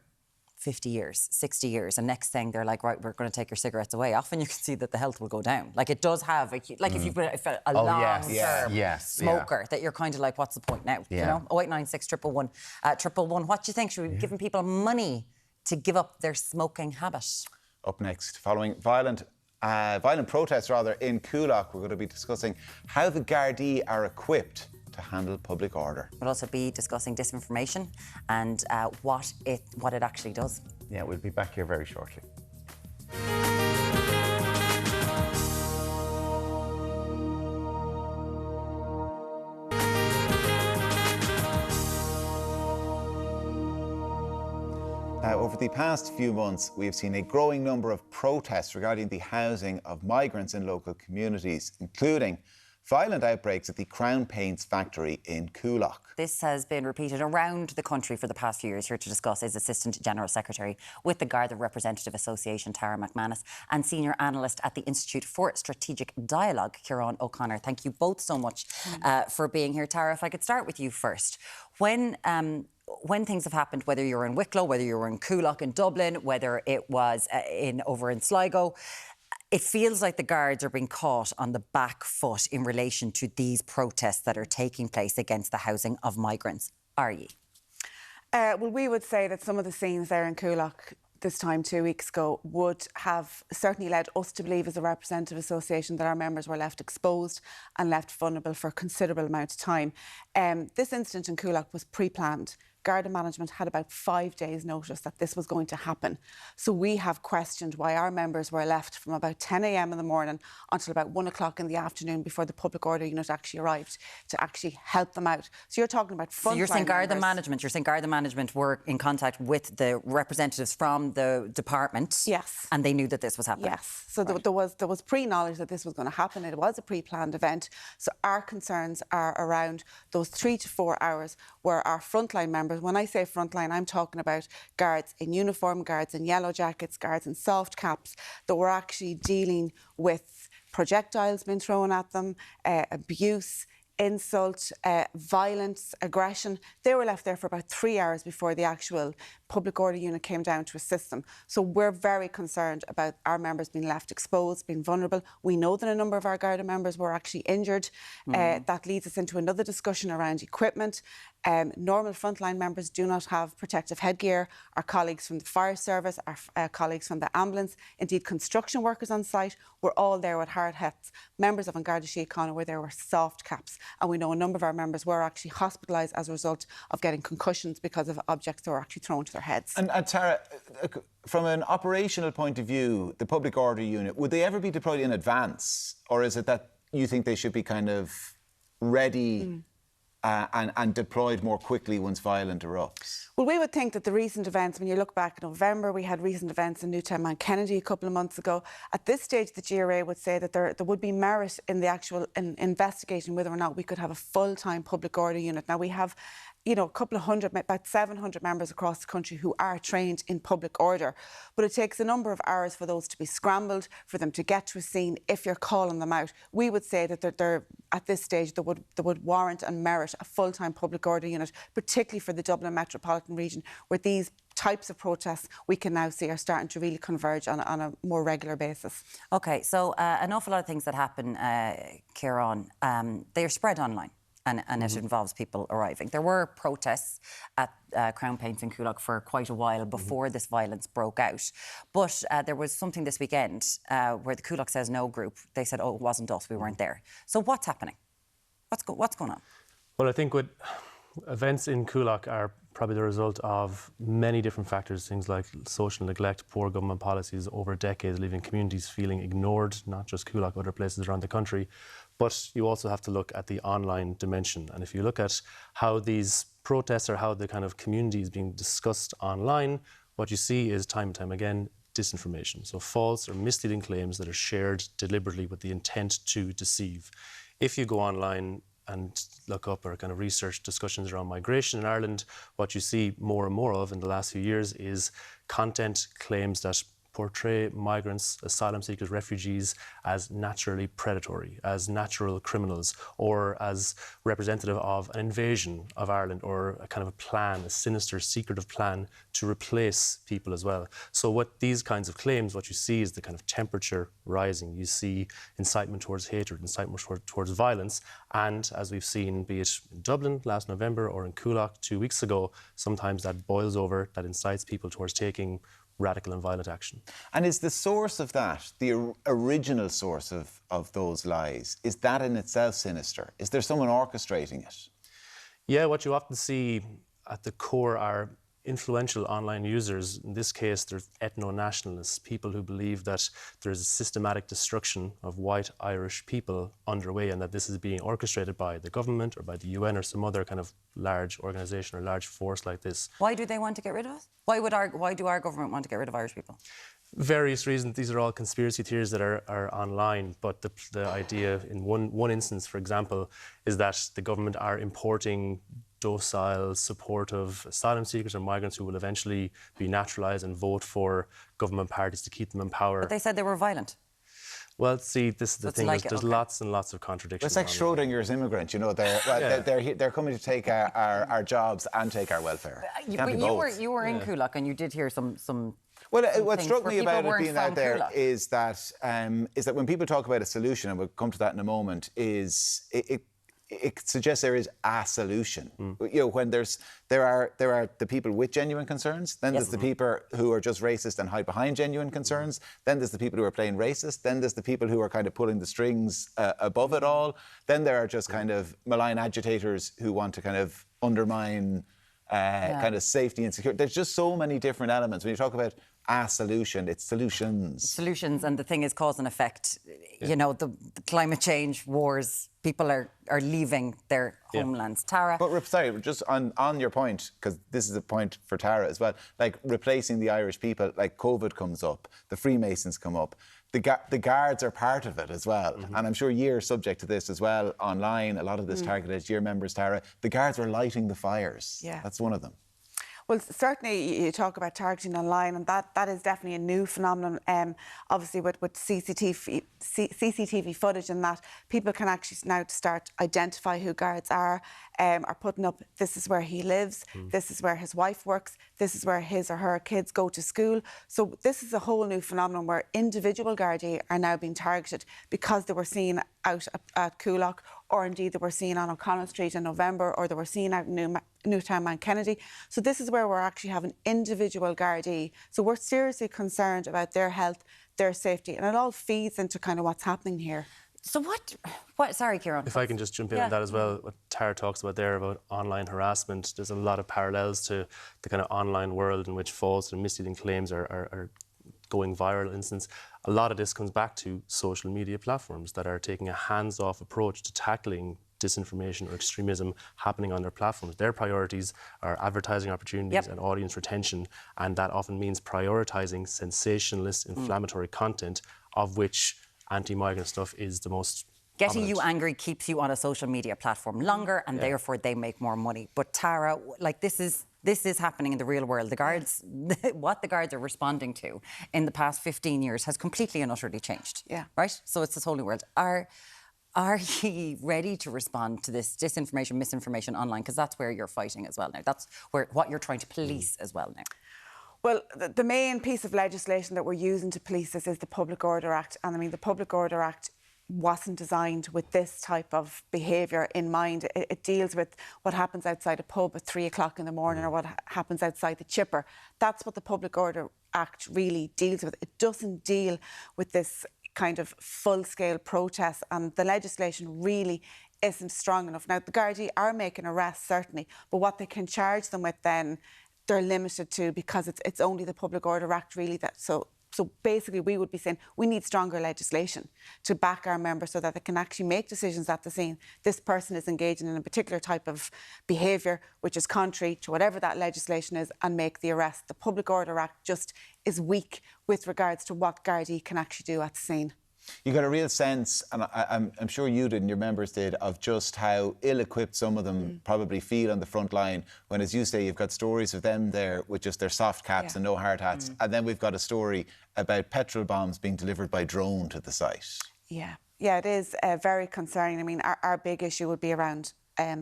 50 years, 60 years, and next thing they're like, right, we're going to take your cigarettes away, often you can see that the health will go down. Like it does have, if you've been a long-term smoker, that you're kind of like, what's the point now? You know? 0896 111 111. What do you think? Should we be giving people money to give up their smoking habit? Up next, following violent protests in Coolock, we're going to be discussing how the Gardaí are equipped to handle public order. We'll also be discussing disinformation and what it actually does. Yeah, we'll be back here very shortly. Over the past few months, we have seen a growing number of protests regarding the housing of migrants in local communities, including violent outbreaks at the Crown Paints factory in Coolock. This has been repeated around the country for the past few years. Here to discuss is Assistant General Secretary with the Garda Representative Association, Tara McManus, and Senior Analyst at the Institute for Strategic Dialogue, Ciarán O'Connor. Thank you both so much for being here. Tara, if I could start with you first. When things have happened, whether you're in Wicklow, whether you were in Coolock in Dublin, whether it was over in Sligo, it feels like the Guards are being caught on the back foot in relation to these protests that are taking place against the housing of migrants. Are you? Well, we would say that some of the scenes there in Coolock this time 2 weeks ago would have certainly led us to believe as a representative association that our members were left exposed and left vulnerable for a considerable amount of time. This incident in Coolock was pre-planned. Garda management had about 5 days' notice that this was going to happen. So we have questioned why our members were left from about 10 a.m. in the morning until about 1 o'clock in the afternoon before the public order unit actually arrived to actually help them out. So you're talking about frontline. So you're saying Garda members. management. You're saying Garda management were in contact with the representatives from the department. Yes. And they knew that this was happening. Yes. So there was pre-knowledge that this was going to happen. It was a pre-planned event. So our concerns are around those 3 to 4 hours where our frontline members, when I say frontline, I'm talking about guards in uniform, guards in yellow jackets, guards in soft caps, that were actually dealing with projectiles being thrown at them, abuse, insult, violence, aggression. They were left there for about 3 hours before the actual public order unit came down to assist them. So we're very concerned about our members being left exposed, being vulnerable. We know that a number of our Garda members were actually injured. That leads us into another discussion around equipment. Normal frontline members do not have protective headgear. Our colleagues from the fire service, our colleagues from the ambulance, indeed construction workers on site, were all there with hard hats. Members of An Garda Síochána were there with soft caps. And we know a number of our members were actually hospitalised as a result of getting concussions because of objects that were actually thrown to their heads. And Tara, from an operational point of view, the public order unit, would they ever be deployed in advance? Or is it that you think they should be kind of ready and deployed more quickly once violence erupts? Well, we would think that the recent events, when you look back in November, we had recent events in Newtown and Kennedy a couple of months ago. At this stage, the GRA would say that there would be merit in the actual investigation whether or not we could have a full-time public order unit. Now, we have, you know, a couple of hundred, about 700 members across the country who are trained in public order. But it takes a number of hours for those to be scrambled, for them to get to a scene if you're calling them out. We would say that at this stage, there would warrant and merit a full-time public order unit, particularly for the Dublin metropolitan region, where these types of protests we can now see are starting to really converge on a more regular basis. OK, so an awful lot of things that happen, Ciarán, they are spread online. And it involves people arriving. There were protests at Crown Paints in Coolock for quite a while before this violence broke out. But there was something this weekend where the Coolock Says No group, they said, oh, it wasn't us, we weren't there. So what's happening? What's going on? Well, I think what events in Coolock are probably the result of many different factors, things like social neglect, poor government policies over decades, leaving communities feeling ignored, not just Coolock, other places around the country. But you also have to look at the online dimension. And if you look at how these protests or how the kind of community is being discussed online, what you see is time and time again, disinformation. So false or misleading claims that are shared deliberately with the intent to deceive. If you go online and look up or kind of research discussions around migration in Ireland, what you see more and more of in the last few years is content claims that portray migrants, asylum seekers, refugees as naturally predatory, as natural criminals, or as representative of an invasion of Ireland, or a kind of a plan, a sinister, secretive plan to replace people as well. So what these kinds of claims, what you see is the kind of temperature rising. You see incitement towards hatred, incitement towards violence, and as we've seen, be it in Dublin last November or in Coolock 2 weeks ago, sometimes that boils over, that incites people towards taking radical and violent action. And is the source of that, the original source of those lies, is that in itself sinister? Is there someone orchestrating it? Yeah, what you often see at the core are influential online users. In this case, they're ethno-nationalists, people who believe that there's a systematic destruction of white Irish people underway and that this is being orchestrated by the government or by the UN or some other kind of large organisation or large force like this. Why do they want to get rid of us? Why do our government want to get rid of Irish people? Various reasons. These are all conspiracy theories that are online, but the idea in one instance, for example, is that the government are importing docile, supportive asylum seekers or migrants who will eventually be naturalised and vote for government parties to keep them in power. But they said they were violent. Well, see, this is the thing. Like there's lots and lots of contradictions. It's like Schrodinger's immigrant, you know. They're coming to take our jobs and take our welfare. But you were in Coolock and you did hear some. Well, what struck me about it weren't being out there Coolock. is that when people talk about a solution, and we'll come to that in a moment, it suggests there is a solution. You know, when there are the people with genuine concerns, then there's the people who are just racist and hide behind genuine concerns, then there's the people who are playing racist, then there's the people who are kind of pulling the strings above it all, then there are just kind of malign agitators who want to kind of undermine kind of safety and security. There's just so many different elements. When you talk about a solution, it's solutions. Solutions, and the thing is cause and effect. Yeah. You know, the climate change, wars, people are leaving their homelands. Tara? But sorry, just on your point, because this is a point for Tara as well, like replacing the Irish people, like COVID comes up, the Freemasons come up, the guards are part of it as well. And I'm sure you're subject to this as well online, a lot of this targeted your members, Tara. The guards were lighting the fires. Yeah. That's one of them. Well, certainly you talk about targeting online, and that is definitely a new phenomenon. Obviously, with CCTV footage, and that people can actually now start identify who guards are putting up. This is where he lives. This is where his wife works. This is where his or her kids go to school. So this is a whole new phenomenon where individual Gardaí are now being targeted because they were seen out at Coolock, or indeed they were seen on O'Connell Street in November, or they were seen out in Newtown and Kennedy. So this is where we're actually having individual Gardaí. So we're seriously concerned about their health, their safety, and it all feeds into kind of what's happening here. So what? Sorry, Ciarán. If I can just jump in on that as well, what Tara talks about there about online harassment, there's a lot of parallels to the kind of online world in which false and misleading claims are going viral instance. A lot of this comes back to social media platforms that are taking a hands-off approach to tackling disinformation or extremism happening on their platforms. Their priorities are advertising opportunities and audience retention, and that often means prioritising sensationalist, inflammatory content, of which anti-migrant stuff is the most Getting prominent. you angry keeps you on a social media platform longer, and therefore they make more money. But Tara, like this is happening in the real world. The guards, what the guards are responding to in the past 15 years has completely and utterly changed. Yeah. Right? So it's this whole new world. Are you ready to respond to this disinformation, misinformation online? Because that's where you're fighting as well now. That's what you're trying to police as well now. Well, the main piece of legislation that we're using to police this is the Public Order Act. And I mean, the Public Order Act wasn't designed with this type of behaviour in mind. It deals with what happens outside a pub at 3 o'clock in the morning or what happens outside the chipper. That's what the Public Order Act really deals with. It doesn't deal with this kind of full-scale protest, and the legislation really isn't strong enough. Now, the Gardaí are making arrests, certainly, but what they can charge them with then, they're limited to, because it's only the Public Order Act really that... So basically, we would be saying we need stronger legislation to back our members so that they can actually make decisions at the scene. This person is engaging in a particular type of behaviour which is contrary to whatever that legislation is, and make the arrest. The Public Order Act just is weak with regards to what Gardaí can actually do at the scene. You got a real sense, and I'm sure you did and your members did, of just how ill-equipped some of them probably feel on the front line when, as you say, you've got stories of them there with just their soft caps and no hard hats. And then we've got a story about petrol bombs being delivered by drone to the site. Yeah, it is very concerning. I mean, our big issue would be around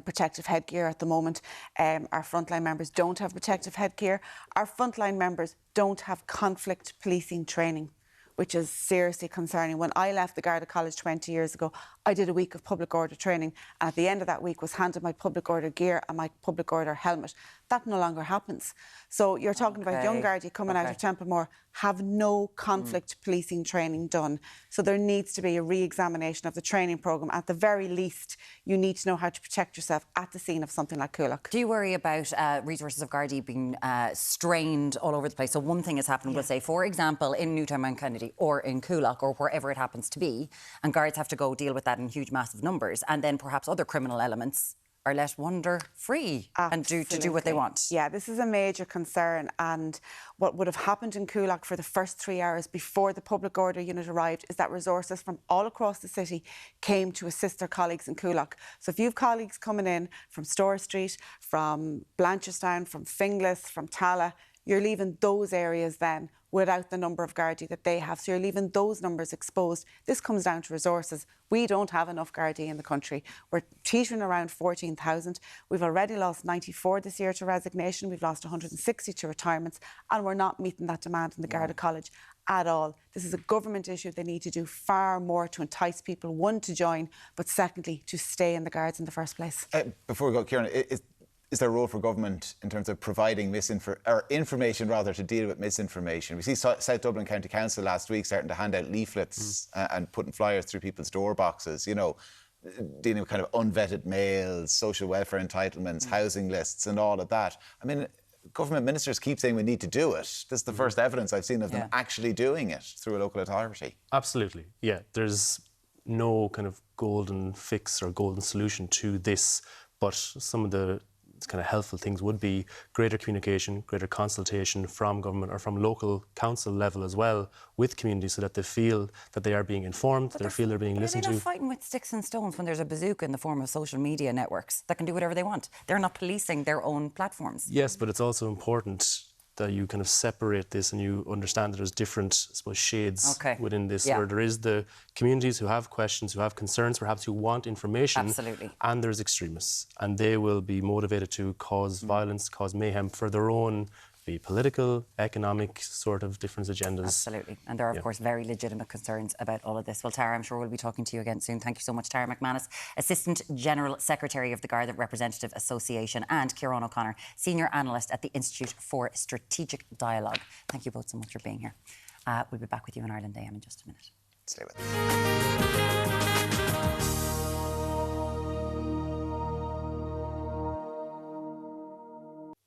protective headgear at the moment. Our frontline members don't have protective headgear. Our frontline members don't have conflict policing training, which is seriously concerning. When I left the Garda College 20 years ago, I did a week of public order training, and at the end of that week was handed my public order gear and my public order helmet. That no longer happens. So you're talking about young Gardaí coming out of Templemore have no conflict policing training done. So there needs to be a re-examination of the training programme. At the very least, you need to know how to protect yourself at the scene of something like Coolock. Do you worry about resources of Gardaí being strained all over the place? So one thing has happened, we'll say, for example, in Newtown and Kennedy or in Coolock or wherever it happens to be, and guards have to go deal with that in huge, massive numbers, and then perhaps other criminal elements are let wander free and to do what they want. Yeah, this is a major concern, and what would have happened in Coolock for the first 3 hours before the public order unit arrived is that resources from all across the city came to assist their colleagues in Coolock. So if you have colleagues coming in from Store Street, from Blanchardstown, from Finglas, from Tala, you're leaving those areas then without the number of Gardaí that they have. So you're leaving those numbers exposed. This comes down to resources. We don't have enough Gardaí in the country. We're teetering around 14,000. We've already lost 94 this year to resignation. We've lost 160 to retirements, and we're not meeting that demand in the Garda College at all. This is a government issue. They need to do far more to entice people, one, to join, but secondly, to stay in the Guards in the first place. Before we go, Kieran, is there a role for government in terms of providing information rather to deal with misinformation? We see South Dublin County Council last week starting to hand out leaflets and putting flyers through people's door boxes, you know, dealing with kind of unvetted mails, social welfare entitlements, housing lists and all of that. I mean, government ministers keep saying we need to do it. This is the first evidence I've seen of them actually doing it through a local authority. Absolutely, yeah. There's no kind of golden fix or golden solution to this, but some of the kind of helpful things would be greater communication, greater consultation from government or from local council level as well with communities, so that they feel that they are being informed, they feel they're being listened to. They're not fighting with sticks and stones when there's a bazooka in the form of social media networks that can do whatever they want. They're not policing their own platforms. Yes, but it's also important that you kind of separate this and you understand that there's different, I suppose, shades within this, where there is the communities who have questions, who have concerns, perhaps who want information. Absolutely. And there's extremists, and they will be motivated to cause violence, cause mayhem for their own, be political, economic, sort of different agendas. Absolutely. And there are, of course, very legitimate concerns about all of this. Well, Tara, I'm sure we'll be talking to you again soon. Thank you so much, Tara McManus, Assistant General Secretary of the Garda Representative Association, and Ciarán O'Connor, Senior Analyst at the Institute for Strategic Dialogue. Thank you both so much for being here. We'll be back with you in Ireland AM in just a minute. Stay with us.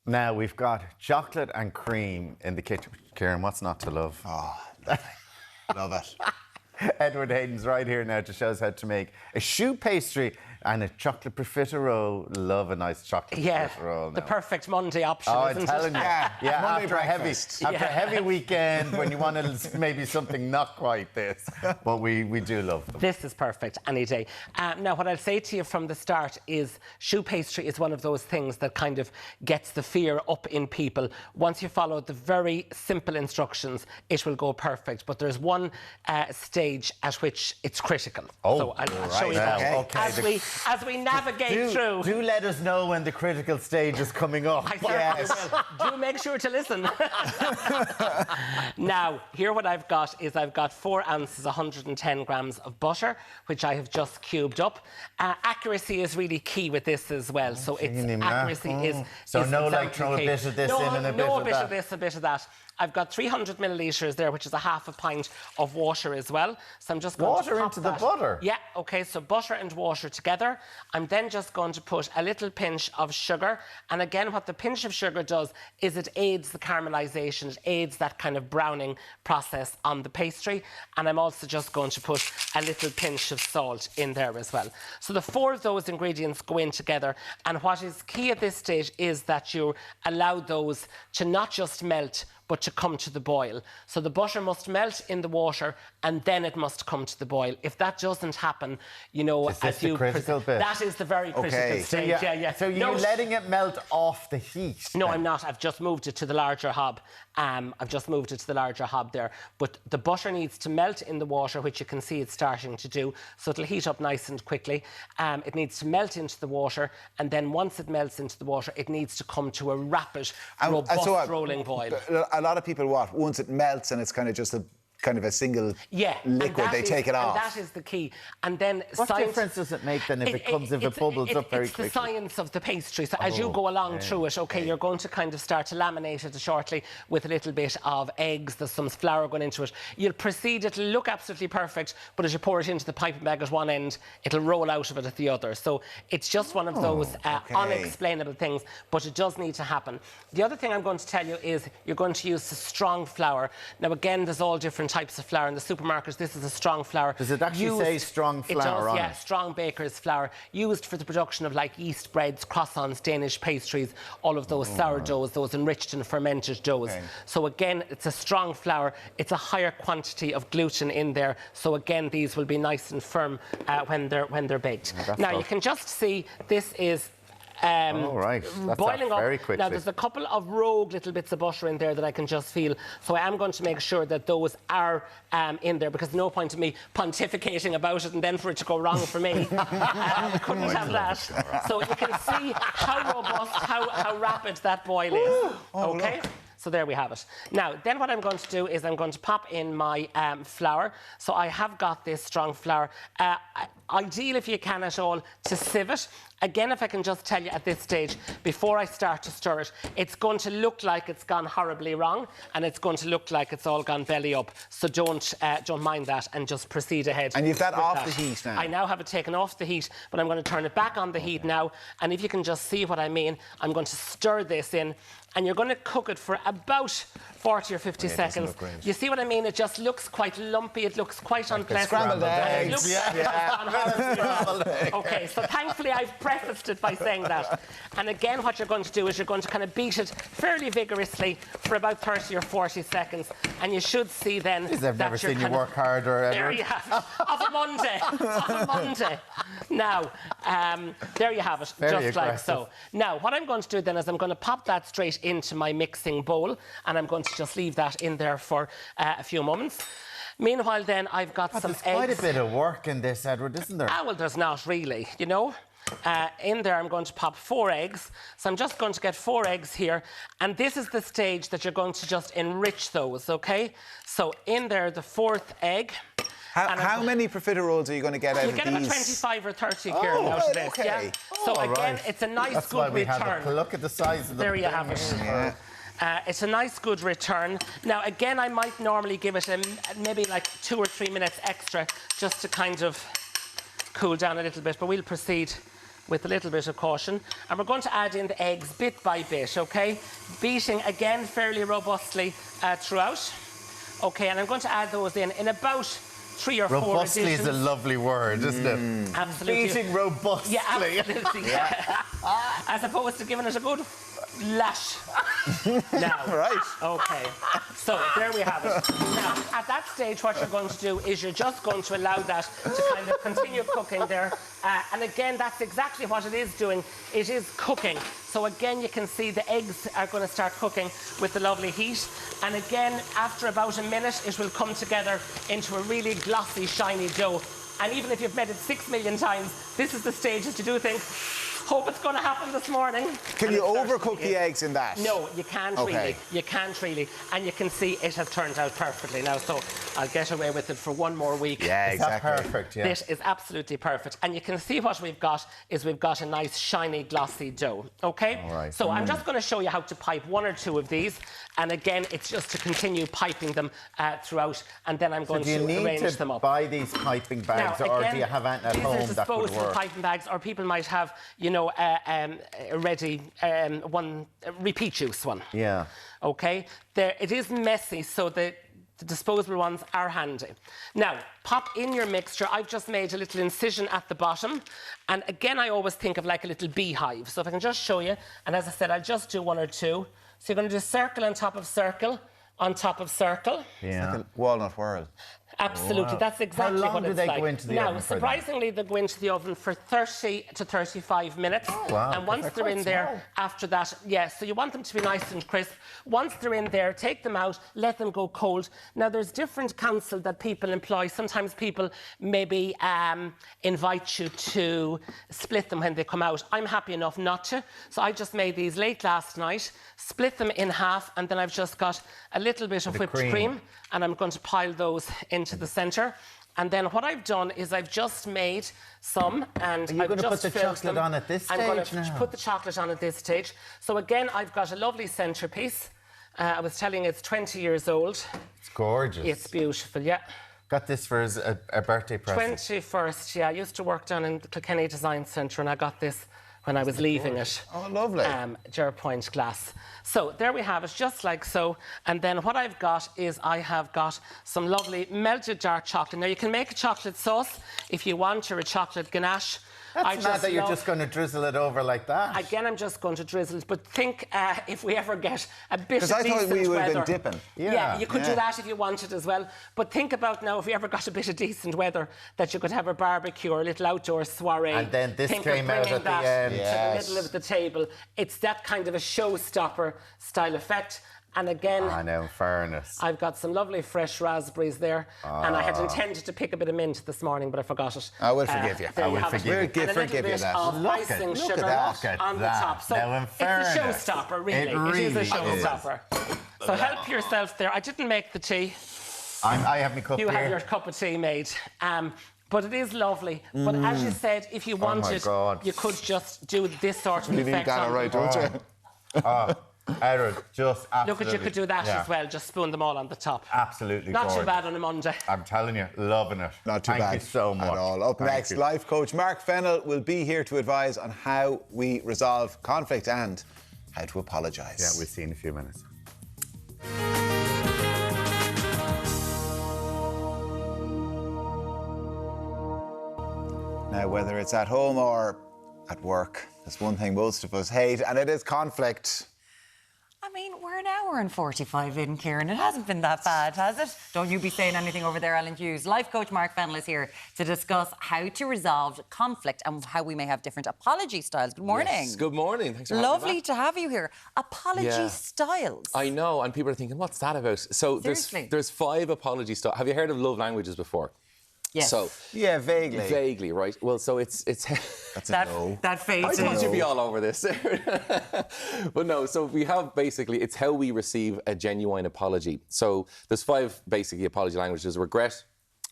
Now we've got chocolate and cream in the kitchen. Kieran, what's not to love? Oh, love it. Edward Hayden's right here now to show us how to make a choux pastry And a chocolate profiterole. Love a nice chocolate profiterole. The perfect Monday option, Oh, isn't I'm telling it? you. Yeah, after a heavy weekend when you want maybe something not quite this. But we do love them. This is perfect any day. Now, what I'll say to you from the start is choux pastry is one of those things that kind of gets the fear up in people. Once you follow the very simple instructions, it will go perfect. But there's one stage at which it's critical. Oh, so I'll show you that. Okay. As we navigate through. Do let us know when the critical stage is coming up. I certainly will. Do make sure to listen. Now, here what I've got is I've got 4 ounces, 110 grams of butter, which I have just cubed up. Accuracy is really key with this as well. So accuracy is So is no, exactly like throw a key. bit of this in and a bit no, of a bit that. of this, a bit of that. I've got 300 millilitres there, which is a half a pint of water as well. So I'm just going to pop into the that. butter? Yeah, OK, so butter and water together. I'm then just going to put a little pinch of sugar. And again, what the pinch of sugar does is it aids the caramelisation. It aids that kind of browning process on the pastry. And I'm also just going to put a little pinch of salt in there as well. So the 4 of those ingredients go in together. And what is key at this stage is that you allow those to not just melt, but to come to the boil. So the butter must melt in the water and then it must come to the boil. If that doesn't happen, you know, Is this the critical bit? That is the very critical stage. So you're letting it melt off the heat? No, I'm not. I've just moved it to the larger hob. I've just moved it to the larger hob there. But the butter needs to melt in the water, which you can see it's starting to do. So it'll heat up nice and quickly. It needs to melt into the water. And then once it melts into the water, it needs to come to a rapid, robust rolling boil. A lot of people, once it melts and it's kind of just a single liquid, they take it off. And that is the key. And then what difference does it make then if it bubbles up very quickly? It's the science of the pastry. So as you go along through it, you're going to kind of start to laminate it shortly with a little bit of eggs. There's some flour going into it. You'll proceed, it'll look absolutely perfect, but as you pour it into the piping bag at one end, it'll roll out of it at the other. So it's just one of those unexplainable things, but it does need to happen. The other thing I'm going to tell you is you're going to use the strong flour. Now again, there's all different types of flour in the supermarkets. This is a strong flour. Does it actually say strong flour on it? Yeah, strong baker's flour, used for the production of like yeast breads, croissants, Danish pastries, all of those sourdoughs, those enriched and fermented doughs. So again, it's a strong flour. It's a higher quantity of gluten in there. So again, these will be nice and firm when they're baked. Now you can just see this is boiling up. Very quickly. Now there's a couple of rogue little bits of butter in there that I can just feel. So I am going to make sure that those are in there, because no point in me pontificating about it and then for it to go wrong for me. I couldn't have that. So you can see how robust, how rapid that boil is. Okay. So there we have it. Now, then what I'm going to do is I'm going to pop in my flour. So I have got this strong flour. Ideal, if you can at all, to sieve it. Again, if I can just tell you at this stage, before I start to stir it, it's going to look like it's gone horribly wrong, and it's going to look like it's all gone belly up. So don't mind that, and just proceed ahead. And you've that off the heat now? I now have it taken off the heat, but I'm going to turn it back on the heat now. And if you can just see what I mean, I'm going to stir this in, and you're going to cook it for about 40 or 50 seconds. You see what I mean? It just looks quite lumpy. It looks quite unpleasant. Scrambled eggs. Okay, so thankfully I've prefaced it by saying that. And again, what you're going to do is you're going to kind of beat it fairly vigorously for about 30 or 40 seconds. And you should see then I've never seen you work harder ever. There you have it. Of a Monday. Of a Monday. Now, there you have it. Very just like so. Now, what I'm going to do then is I'm going to pop that straight into my mixing bowl, and I'm going to just leave that in there for a few moments. Meanwhile, then, I've got some eggs. There's quite a bit of work in this, Edward, isn't there? Well, there's not really, you know. In there, I'm going to pop 4 eggs. So I'm just going to get 4 eggs here. And this is the stage that you're going to just enrich those, OK? So in there, the 4th egg. How many profiteroles are you going to get out of these? You get about 25 or 30 here out of this. Okay. Yeah? So again, it's a nice, good return. Look at the size of the There you have it. Yeah. It's a nice, good return. Now, again, I might normally give it maybe like 2 or 3 minutes extra just to kind of cool down a little bit, but we'll proceed with a little bit of caution. And we're going to add in the eggs bit by bit, OK? Beating, again, fairly robustly throughout. OK, and I'm going to add those in about 3 or 4 Robustly editions. is a lovely word, isn't it? Absolutely. Beating robustly. Yeah, absolutely. As opposed to giving it a good lash. Now, Right. Okay. So there we have it. Now, at that stage, what you're going to do is you're just going to allow that to kind of continue cooking there. And again, that's exactly what it is doing. It is cooking. So again, you can see the eggs are going to start cooking with the lovely heat. And again, after about a minute, it will come together into a really glossy, shiny dough. And even if you've made it 6 million times, this is the stage that you do think, hope it's going to happen this morning. Can you overcook the eggs in that? No, you can't really. You can't really. And you can see it has turned out perfectly now. So I'll get away with it for 1 more week. Yeah, exactly. Perfect, yeah. This is absolutely perfect. And you can see what we've got is we've got a nice, shiny, glossy dough. OK? All right. So I'm just going to show you how to pipe 1 or 2 of these. And again, it's just to continue piping them throughout. And then I'm going to arrange them up. Buy these piping bags, now, or again, do you have anything at home these are that would disposable work? piping bags, or people might have, you know, a ready one repeat use one. Yeah. Okay. It is messy, so the disposable ones are handy. Now, pop in your mixture. I've just made a little incision at the bottom. And again, I always think of like a little beehive. So if I can just show you, and as I said, I'll just do 1 or 2. So you're going to do circle on top of circle, on top of circle. Yeah. Like a walnut whirl. Absolutely, Wow. that's exactly How long what do it's they like. go into the now, oven for then? surprisingly, they go into the oven for 30 to 35 minutes. Oh, wow. And once they're in there, after that, so you want them to be nice and crisp. Once they're in there, take them out, let them go cold. Now, there's different counsel that people employ. Sometimes people maybe invite you to split them when they come out. I'm happy enough not to. So I just made these late last night, split them in half, and then I've just got a little bit of whipped cream, and I'm going to pile those into the centre. And then what I've done is I've just made some, and Are you I've going to just put the filled chocolate them. on at this I'm going stage to now? put the chocolate on at this stage. So again, I've got a lovely centrepiece. I was telling you it's 20 years old. It's gorgeous. It's beautiful, yeah. Got this for as a birthday present. 21st, yeah. I used to work down in the Kilkenny Design Centre, and I got this when I was leaving it. Oh, lovely. Jar point glass. So there we have it, just like so. And then what I've got is I have got some lovely melted dark chocolate. Now, you can make a chocolate sauce if you want, or a chocolate ganache. That's mad that you're just going to drizzle it over like that. Again, I'm just going to drizzle it. But think if we ever get a bit of Because I decent thought we would weather. have been dipping. Yeah, you could do that if you wanted as well. But think about now, if we ever got a bit of decent weather, that you could have a barbecue or a little outdoor soiree. And then this Think of came out bringing at the that end. to Yes. the middle of the table. It's that kind of a showstopper style effect. And again, I know, in fairness. I've got some lovely fresh raspberries there. And I had intended to pick a bit of mint this morning, but I forgot it. I will forgive you. There I you will have it. forgive you. And a little Forgive you bit that. of Look icing at sugar that. on the That. top. So Now, in it's a fairness, showstopper, really. it It is a really showstopper. So help yourself there. I didn't make the tea. I have my cup You here. have your cup of tea made. But it is lovely. But as you said, if you wanted, God. you could just do this sort of You need effect that on all right, them. don't you? Edward, just Look, absolutely. you could do that yeah. as well. Just spoon them all on the top. Absolutely Not too gorgeous. bad on a Monday. I'm telling you, loving it. Not too Thank bad you so much. at all. Up Thank next, you. life coach Mark Fennell will be here to advise on how we resolve conflict and how to apologise. Yeah, we'll see you in a few minutes. Now, whether it's at home or at work, there's one thing most of us hate, and it is conflict. I mean, we're an hour and 45 in, Kieran. It hasn't been that bad, has it? Don't you be saying anything over there, Alan Hughes. Life coach Mark Fennell is here to discuss how to resolve conflict and how we may have different apology styles. Good morning. Yes, good morning. Thanks for having me Lovely back. to have you here. Apology styles. I know, and people are thinking, what's that about? So Seriously? there's 5 apology styles. Have you heard of love languages before? Yes. So Yeah, vaguely. vaguely, right? Well, so it's That's a that, no. that fades I thought in. you'd be all over this. But no, so we have basically, it's how we receive a genuine apology. So there's 5 basically apology languages: regret,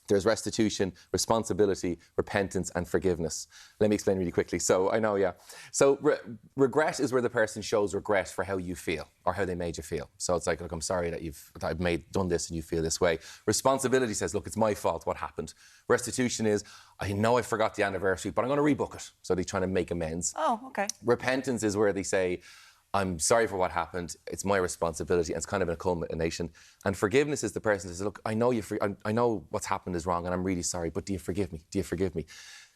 there's restitution, responsibility, repentance, and forgiveness. Let me explain really quickly. So I know, yeah. So regret is where the person shows regret for how you feel or how they made you feel. So it's like, look, I'm sorry that I've done this and you feel this way. Responsibility says, look, it's my fault what happened. Restitution is, I know I forgot the anniversary, but I'm going to rebook it. So they're trying to make amends. Oh, okay. Repentance is where they say, I'm sorry for what happened. It's my responsibility. And it's kind of a culmination. And forgiveness is the person who says, look, I know I know what's happened is wrong and I'm really sorry, but do you forgive me? Do you forgive me?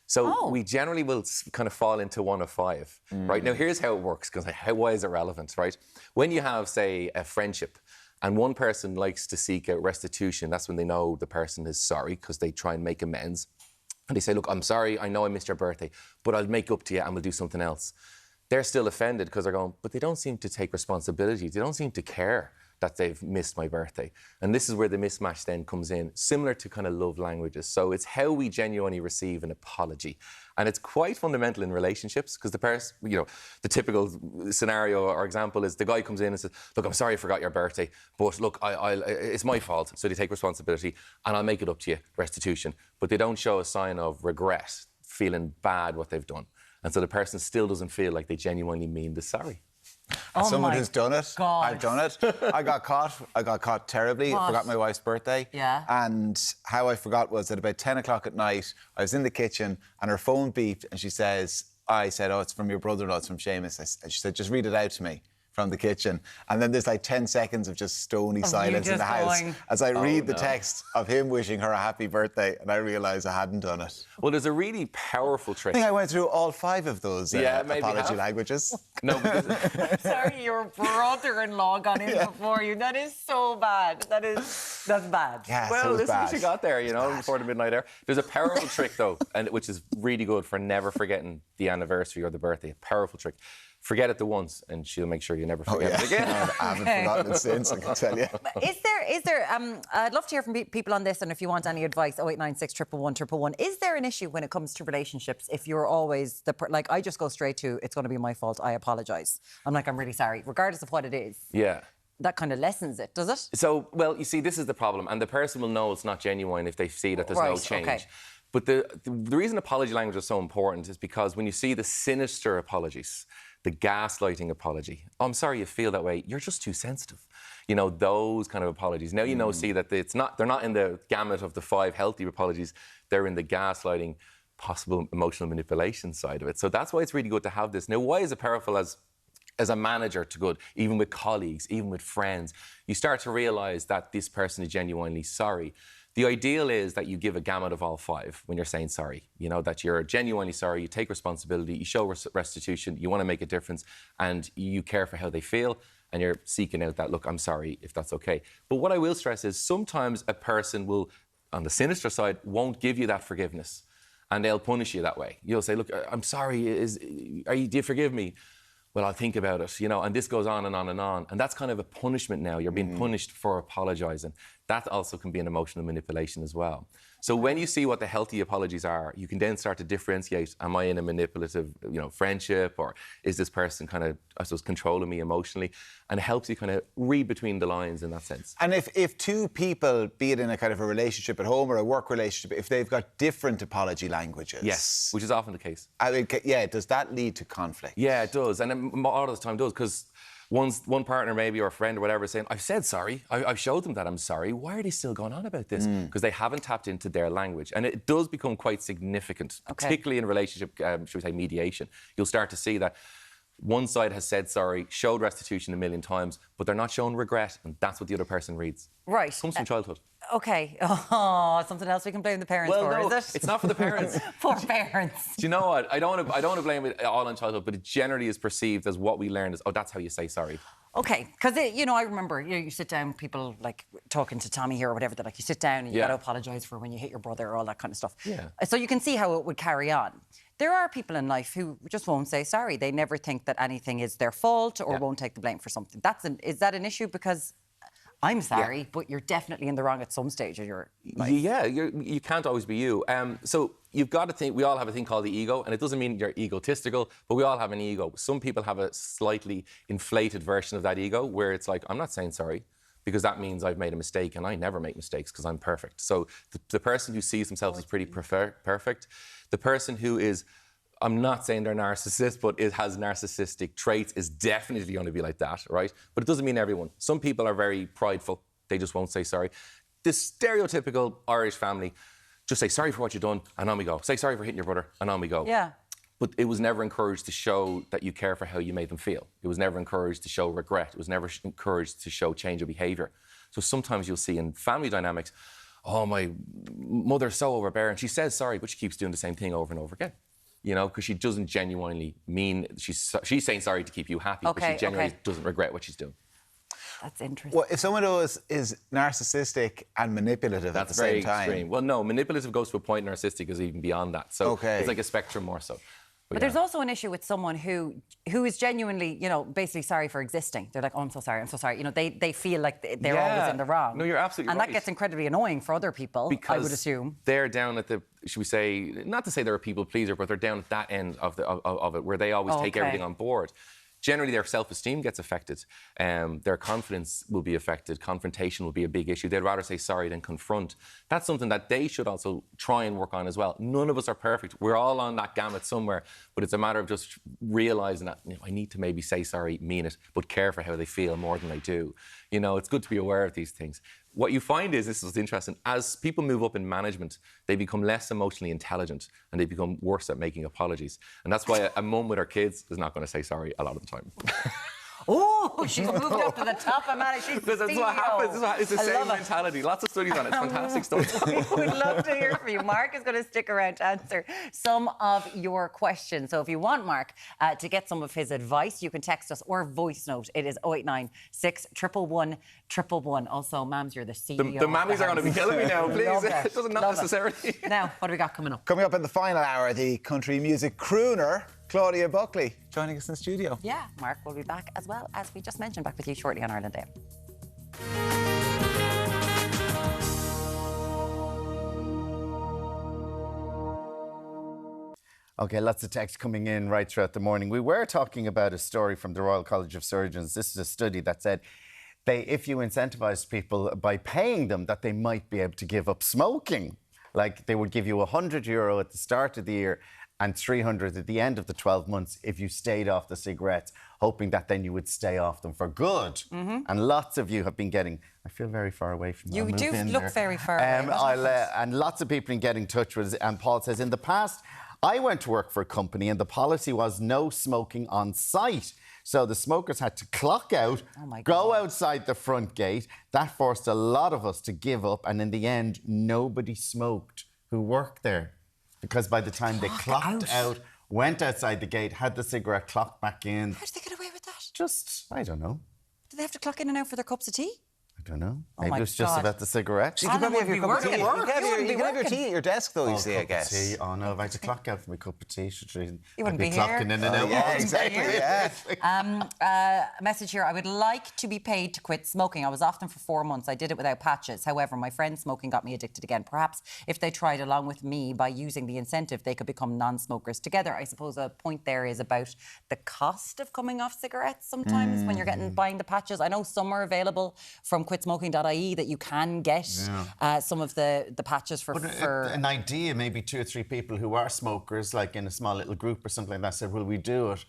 So we generally will kind of fall into one of five, right? Now, here's how it works, because why is it relevant, right? When you have, say, a friendship, and one person likes to seek out restitution, that's when they know the person is sorry, because they try and make amends. And they say, look, I'm sorry, I know I missed your birthday, but I'll make up to you and we'll do something else. They're still offended because they're going, but they don't seem to take responsibility. They don't seem to care that they've missed my birthday. And this is where the mismatch then comes in, similar to kind of love languages. So it's how we genuinely receive an apology. And it's quite fundamental in relationships, because the person, the typical scenario or example is the guy comes in and says, look, I'm sorry I forgot your birthday, but look, it's my fault. So they take responsibility and I'll make it up to you, restitution. But they don't show a sign of regret, feeling bad what they've done. And so the person still doesn't feel like they genuinely mean the sorry. As someone who's done it, God. I've done it. I got caught terribly. What? I forgot my wife's birthday. Yeah. And how I forgot was at about 10 o'clock at night, I was in the kitchen and her phone beeped and she says, I said, oh, it's from your brother-in-law, it's from Seamus. She said, just read it out to me from the kitchen. And then there's like 10 seconds of just stony silence in the house as I read the text of him wishing her a happy birthday, and I realised I hadn't done it. Well, there's a really powerful trick. I think I went through all 5 of those apology languages. No, because Sorry, your brother-in-law got in before you. That is so bad. That's bad. Yeah, well, so listen, bad. she got there, before the midnight hour. There's a powerful trick, though, and which is really good for never forgetting the anniversary or the birthday. A powerful trick. Forget it the once, and she'll make sure you never forget it again. I haven't forgotten it since, I can tell you. Is there? I'd love to hear from people on this, and if you want any advice, 0896 111 111. Is there an issue when it comes to relationships if you're always like I just go straight to it's going to be my fault, I apologise. I'm really sorry, regardless of what it is. Yeah. That kind of lessens it, does it? So, well, you see, this is the problem, and the person will know it's not genuine if they see that there's no change. Okay. But the reason apology language is so important is because when you see the sinister apologies, the gaslighting apology, oh, I'm sorry you feel that way, you're just too sensitive. Those kind of apologies. Now see that they're not in the gamut of the 5 healthy apologies, they're in the gaslighting, possible emotional manipulation side of it. So that's why it's really good to have this. Now, why is it powerful as a manager to good, even with colleagues, even with friends? You start to realise that this person is genuinely sorry. The ideal is that you give a gamut of all 5 when you're saying sorry. That you're genuinely sorry, you take responsibility, you show restitution, you want to make a difference, and you care for how they feel, and you're seeking out that, look, I'm sorry, if that's okay. But what I will stress is sometimes a person will, on the sinister side, won't give you that forgiveness, and they'll punish you that way. You'll say, look, I'm sorry, do you forgive me? Well, I'll think about it, and this goes on and on and on. And that's kind of a punishment now. You're being punished for apologising. That also can be an emotional manipulation as well. So when you see what the healthy apologies are, you can then start to differentiate, am I in a manipulative, friendship, or is this person kind of, I suppose, controlling me emotionally? And it helps you kind of read between the lines in that sense. And if 2 people, be it in a kind of a relationship at home or a work relationship, if they've got different apology languages... Yes, which is often the case. Does that lead to conflict? Yeah, it does. And a lot of the time it does, because one partner maybe or a friend or whatever is saying, I've said sorry, I've showed them that I'm sorry, why are they still going on about this? Because they haven't tapped into their language. And it does become quite significant, particularly in relationship, should we say, mediation. You'll start to see that one side has said sorry, showed restitution 1,000,000 times, but they're not showing regret, and that's what the other person reads. Right. It comes from childhood. Okay. Oh, something else we can blame the parents for, is it? It's not for the parents. Poor parents. Do you know what? I don't want to blame it all on childhood, but it generally is perceived as what we learned as, oh, that's how you say sorry. Okay, because I remember you sit down, people like talking to Tommy here or whatever. They're like, you sit down and you got to apologise for when you hit your brother or all that kind of stuff. Yeah. So you can see how it would carry on. There are people in life who just won't say sorry. They never think that anything is their fault or won't take the blame for something. Is that an issue? Because I'm sorry, but you're definitely in the wrong at some stage of your life. Yeah, you can't always be you. So you've got to think, we all have a thing called the ego, and it doesn't mean you're egotistical, but we all have an ego. Some people have a slightly inflated version of that ego where it's like, I'm not saying sorry because that means I've made a mistake, and I never make mistakes because I'm perfect. So the person who sees themselves as pretty perfect, the person who is, I'm not saying they're narcissist, but it has narcissistic traits, is definitely going to be like that, right? But it doesn't mean everyone. Some people are very prideful. They just won't say sorry. This stereotypical Irish family, just say sorry for what you've done, and on we go. Say sorry for hitting your brother, and on we go. Yeah. but it was never encouraged to show that you care for how you made them feel. It was never encouraged to show regret. It was never encouraged to show change of behaviour. So sometimes you'll see in family dynamics, oh, my mother's so overbearing. She says sorry, but she keeps doing the same thing over and over again. You know, because she doesn't genuinely mean, she's saying sorry to keep you happy, but she genuinely doesn't regret what she's doing. That's interesting. Well, if someone is narcissistic and manipulative at the same time... Extreme. Well, no, manipulative goes to a point, narcissistic is even beyond that. So it's like a spectrum more so. But there's also an issue with someone who is genuinely, you know, basically sorry for existing. They're like, oh, I'm so sorry, I'm so sorry. You know, they feel like they're always in the wrong. No, you're absolutely right. And that gets incredibly annoying for other people, because I would assume. They're down at the, should we say, not to say they're a people pleaser, but they're down at that end of it, where they always take everything on board. Generally, their self-esteem gets affected. Their confidence will be affected. Confrontation will be a big issue. They'd rather say sorry than confront. That's something that they should also try and work on as well. None of us are perfect. We're all on that gamut somewhere. But it's a matter of just realising that, you know, I need to maybe say sorry, mean it, but care for how they feel more than they do. You know, it's good to be aware of these things. What you find is, this is interesting, as people move up in management, they become less emotionally intelligent and they become worse at making apologies. And that's why a mum with her kids is not going to say sorry a lot of the time. Oh, she's moved up to the top, Amanda. She's because that's what happens. It's the same mentality. Lots of studies on it. It's fantastic stuff. We would love to hear from you. Mark is going to stick around to answer some of your questions. So if you want Mark to get some of his advice, you can text us or voice note. It is 089 611 111. Also, Mams, you're the CEO. The mammies are going to be killing me now, please. It doesn't necessarily. Now, what do we got coming up? Coming up in the final hour, the country music crooner, Claudia Buckley, joining us in the studio. Yeah, Mark will be back as well, as we just mentioned, back with you shortly on Ireland Day. OK, lots of text coming in right throughout the morning. We were talking about a story from the Royal College of Surgeons. This is a study that said if you incentivise people by paying them, that they might be able to give up smoking. Like they would give you €100 at the start of the year and 300 at the end of the 12 months if you stayed off the cigarettes, hoping that then you would stay off them for good. Mm-hmm. And lots of you have been getting... I feel very far away from that. You do look very far away. And lots of people in getting in touch with us. And Paul says, in the past, I went to work for a company and the policy was no smoking on site. So the smokers had to clock out, go outside the front gate. That forced a lot of us to give up. And in the end, nobody smoked who worked there. Because by the time they clocked out, went outside the gate, had the cigarette, clocked back in. How did they get away with that? Just, I don't know. Did they have to clock in and out for their cups of tea? I don't know. Maybe it was just about the cigarettes. You can probably have your cup of tea. You can have your tea at your desk, though, you see, I guess. Tea. Oh, no, if I had to clock out for my cup of tea, you wouldn't be clocking in and out. Yeah, exactly, a message here. I would like to be paid to quit smoking. I was off them for 4 months. I did it without patches. However, my friend smoking got me addicted again. Perhaps if they tried along with me by using the incentive, they could become non-smokers together. I suppose a point there is about the cost of coming off cigarettes sometimes when you're buying the patches. I know some are available from quitsmoking.ie that you can get some of the patches for... An idea, maybe 2 or 3 people who are smokers, like in a small little group or something like that, said, will we do it?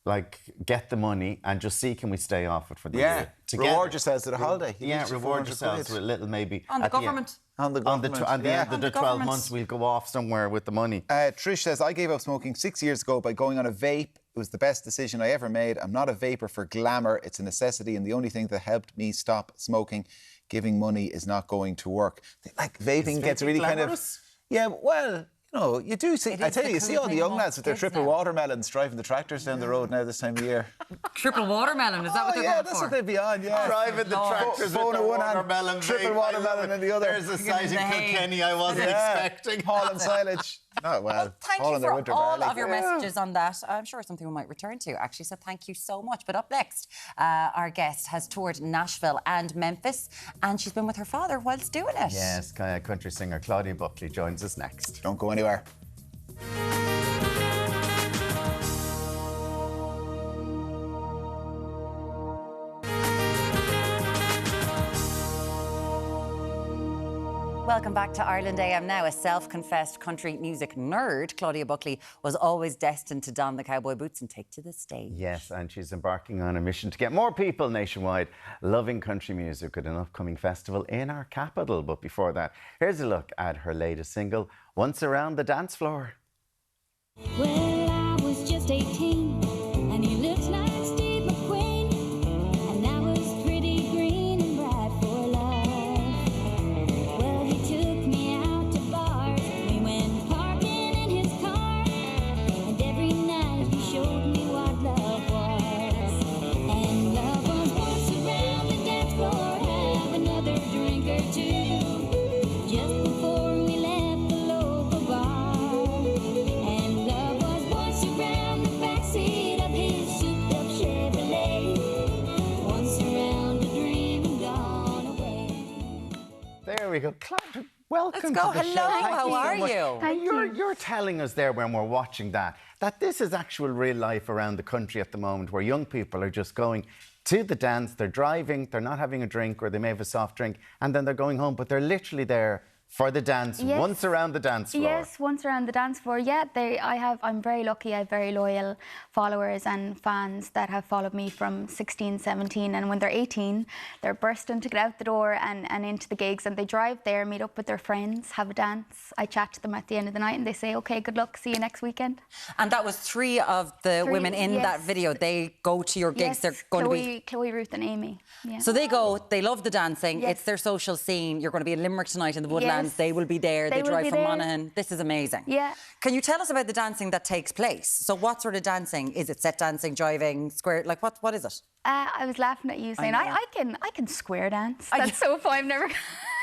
Like, get the money and just see, can we stay off it for the year? Together. Reward yourselves with a holiday. Reward yourselves with a little maybe... On the government. On the government. At the end of the 12 months, we'll go off somewhere with the money. Trish says, I gave up smoking 6 years ago by going on a vape. It was the best decision I ever made. I'm not a vapor for glamour. It's a necessity and the only thing that helped me stop smoking. Giving money is not going to work. Like, vaping gets really glamorous? Yeah, well... No, you do see. I tell you, you see all the young lads with their triple watermelons driving the tractors down the road now this time of year. Triple watermelon, is that what they're going for? Yeah, that's what they'd be on, yeah. Driving the tractors with the watermelon. Triple watermelon in the other. There's a sighting for Kenny I wasn't expecting. Hauling silage. Oh, well, thank you for all of your messages on that. I'm sure something we might return to, actually, so thank you so much. But up next, our guest has toured Nashville and Memphis, and she's been with her father whilst doing it. Yes, country singer Claudia Buckley joins us next. Don't go anywhere. Welcome back to Ireland Day. I'm now a self-confessed country music nerd. Claudia Buckley was always destined to don the cowboy boots and take to the stage. Yes, and she's embarking on a mission to get more people nationwide loving country music at an upcoming festival in our capital. But before that, here's a look at her latest single, Once Around the Dance Floor. Well, just 18, and he looked like Steve McQueen, and I was pretty green and bright for love. Well, he took me out to bars, we went parking in his car, and every night he showed me what love was. And love was once around the dance floor, have another drink or two, just before we left the local bar. And love was once around the backseat of his souped-up Chevrolet, once around a dream and gone away. There we go. Claudia, welcome Let's go. to the show. Hello, Thank how you so are much. you? Thank you. You're telling us there when we're watching that this is actual real life around the country at the moment, where young people are just going to the dance, they're driving, they're not having a drink, or they may have a soft drink, and then they're going home, but they're literally there for the dance, Yes. once around the dance floor. Yes, once around the dance floor. Yeah, I'm very lucky. I have very loyal followers and fans that have followed me from 16, 17, and when they're 18, they're bursting to get out the door and into the gigs, and they drive there, meet up with their friends, have a dance. I chat to them at the end of the night, and they say, "Okay, good luck. See you next weekend." And that was three of the women in that video. They go to your gigs. Yes, They're going to be. Chloe, Ruth, and Amy. Yeah. So they go. They love the dancing. Yes. It's their social scene. You're going to be in Limerick tonight in the Woodlands. Yes. They will be there. They They will drive be from there. Monaghan. This is amazing. Yeah. Can you tell us about the dancing that takes place? So what sort of dancing is it? Set dancing, jiving, square? Like what is it? I was laughing at you saying know. I can square dance. That's so fun.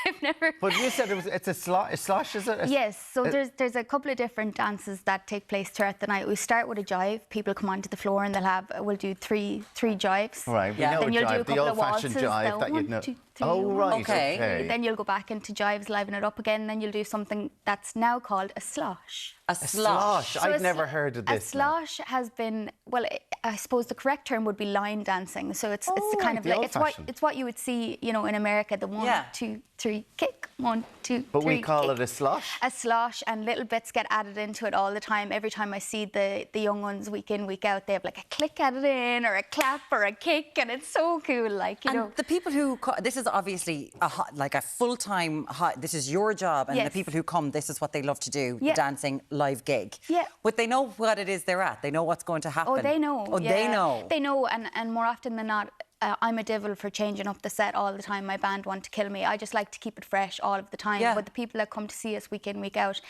I've never. But you said it's a slosh, is it? Yes. So there's a couple of different dances that take place throughout the night. We start with a jive. People come onto the floor and we'll do three jives. Right. We know Then a you'll do a jive, the couple of old-fashioned waltzes. jive that you'd know. 1, 2, 3. Oh, right. Okay. Then you'll go back into jives, liven it up again. Then you'll do something that's now called a slosh. A slosh. I've never heard of this. A slosh has been, well, I suppose the correct term would be line dancing. So it's the kind of the like it's what you would see, in America. The 1, 2, 3 kick, 1, 2, 3. But we call kick. it a slosh. A slosh, and little bits get added into it all the time. Every time I see the young ones week in, week out, they have like a click added in, or a clap, or a kick, and it's so cool. Like, you know. The people who this is obviously a full-time. This is your job, and Yes. the people who come, this is what they love to do: Yeah. the dancing live gig. Yeah. But they know what it is they're at. They know what's going to happen. Oh, they know. Oh, yeah. they know. They know, and more often than not, I'm a devil for changing up the set all the time. My band want to kill me. I just like to keep it fresh all of the time. Yeah. But the people that come to see us week in, week out,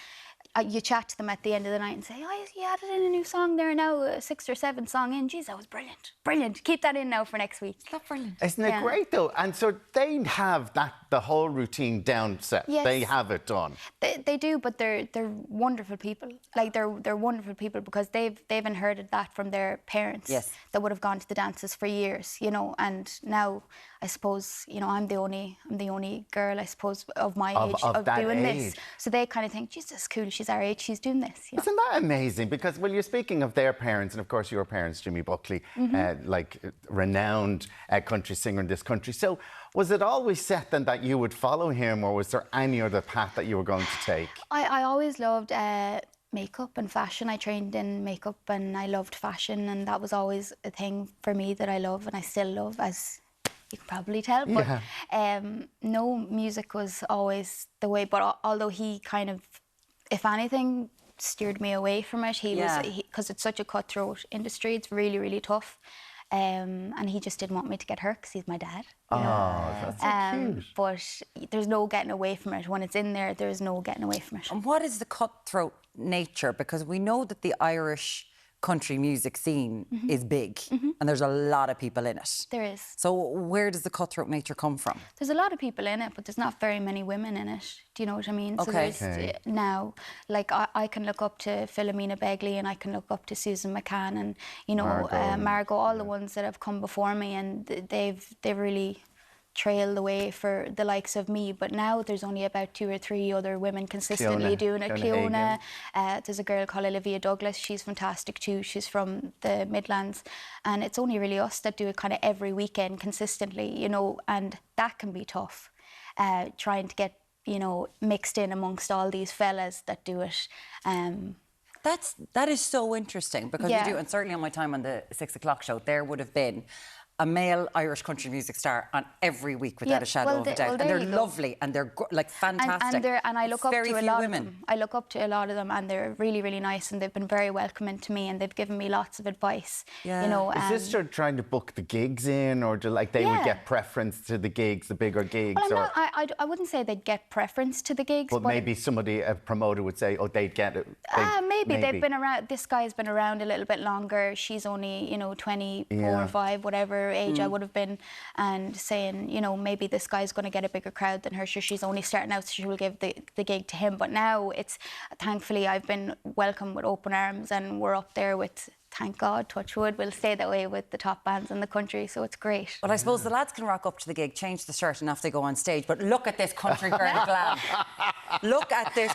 you chat to them at the end of the night and say, "Oh, you added in a new song there now, a 6 or 7 song in. Geez, that was brilliant. Brilliant. Keep that in now for next week." That's brilliant. Isn't it great though? And so they have the whole routine down set. Yes. They have it done. They do, but they're wonderful people. Like they're wonderful people because they've inherited that from their parents. Yes. That would have gone to the dances for years, and now I suppose I'm the only girl, I suppose, of my age of that doing age. this. So they kind of think, "Geez, this is cool. She's our age. She's doing this." Isn't that amazing? Because, well, you're speaking of their parents, and of course your parents, Jimmy Buckley, renowned country singer in this country. So was it always set then that you would follow him, or was there any other path that you were going to take? I always loved makeup and fashion. I trained in makeup and I loved fashion, and that was always a thing for me that I love and I still love, as you can probably tell. But no, music was always the way. But although he kind of, if anything, steered me away from it, because it's such a cutthroat industry. It's really, really tough. And he just didn't want me to get hurt because he's my dad. That's so cute. But there's no getting away from it. When it's in there, there's no getting away from it. And what is the cutthroat nature? Because we know that the Irish country music scene is big, and there's a lot of people in it. There is. So where does the cutthroat nature come from? There's a lot of people in it, but there's not very many women in it. Do you know what I mean? Okay. So there's, now, like I can look up to Philomena Begley, and I can look up to Susan McCann, and Margot, all the ones that have come before me, and they've really trailed the way for the likes of me. But now there's only about 2 or 3 other women consistently doing it. Cleona, there's a girl called Olivia Douglas. She's fantastic too. She's from the Midlands, and it's only really us that do it kind of every weekend consistently, and that can be tough. Trying to get mixed in amongst all these fellas that do it. That is so interesting because we do, and certainly on my time on the 6 o'clock show, there would have been a male Irish country music star on every week without a shadow of a doubt. And they're lovely and they're like fantastic. And I look up very to a few lot women. of them. I look up to a lot of them, and they're really, really nice, and they've been very welcoming to me, and they've given me lots of advice. Yeah. You know, Is this sort of trying to book the gigs in, or do like they would get preference to the gigs, the bigger gigs? Well, I wouldn't say they'd get preference to the gigs, but maybe somebody, a promoter, would say, oh, they'd get it. Maybe they've been around. This guy's been around a little bit longer. She's only, you know, 24 or 5, whatever age I would have been, and saying, you know, maybe this guy's going to get a bigger crowd than her. So she's only starting out, so she will give the gig to him. But now it's, thankfully, I've been welcomed with open arms, and we're up there with, thank God, touch wood, we'll stay that way with the top bands in the country, so it's great. Well, I suppose the lads can rock up to the gig, change the shirt, and off they go on stage. But look at this country girl glam. Look at this.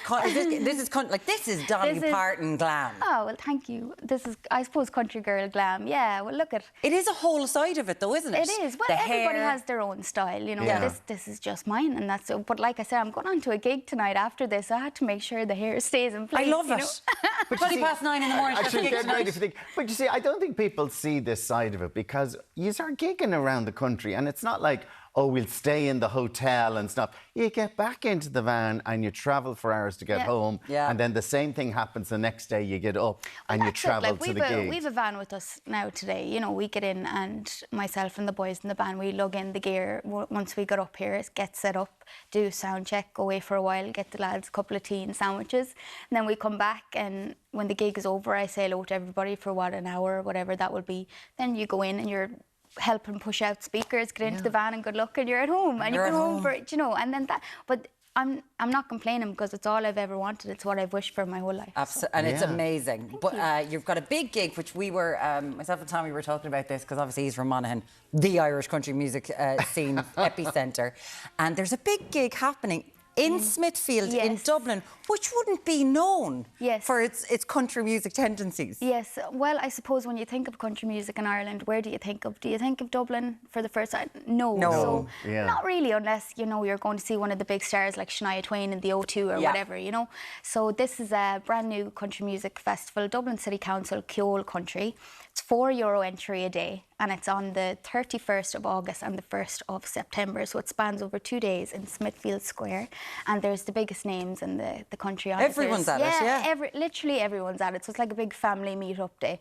This is Dolly Parton glam. Oh, well, thank you. This is, I suppose, country girl glam. Yeah, well, look at... It is a whole side of it, though, isn't it? It is. Well, everybody has their own style, you know. This is just mine, and that's it. But like I said, I'm going on to a gig tonight after this. I had to make sure the hair stays in place. I love it. 9:20 in the morning. I should get ready for the... But you see, I don't think people see this side of it, because you are gigging around the country, and it's not like, oh, we'll stay in the hotel and stuff. You get back into the van and you travel for hours to get home, and then the same thing happens the next day. You get up and you travel to the gig. We've a van with us now today. You know, we get in, and myself and the boys in the band, we lug in the gear once we get up here, get set up, do sound check, go away for a while, get the lads a couple of tea and sandwiches, and then we come back, and when the gig is over, I say hello to everybody for an hour, whatever that will be. Then you go in and you're helping push out speakers, get into the van, and good luck, and you're at home, and you go home for it, you know, and then that. But I'm not complaining, because it's all I've ever wanted. It's what I've wished for my whole life. Absolutely, and it's amazing. But you've got a big gig, which we were, myself and Tommy were talking about this, because obviously he's from Monaghan, the Irish country music scene epicentre, and there's a big gig happening in Smithfield in Dublin, which wouldn't be known for its country music tendencies. Yes, well, I suppose when you think of country music in Ireland, where do you think of? Do you think of Dublin for the first time? No. So not really, unless, you know, you're going to see one of the big stars like Shania Twain in the O2 or whatever, you know. So this is a brand new country music festival, Dublin City Council, Keole Country. It's €4 entry a day, and it's on the 31st of August and the 1st of September. So it spans over 2 days in Smithfield Square, and there's the biggest names in the country on Everyone's at it, literally everyone's at it. So it's like a big family meet-up day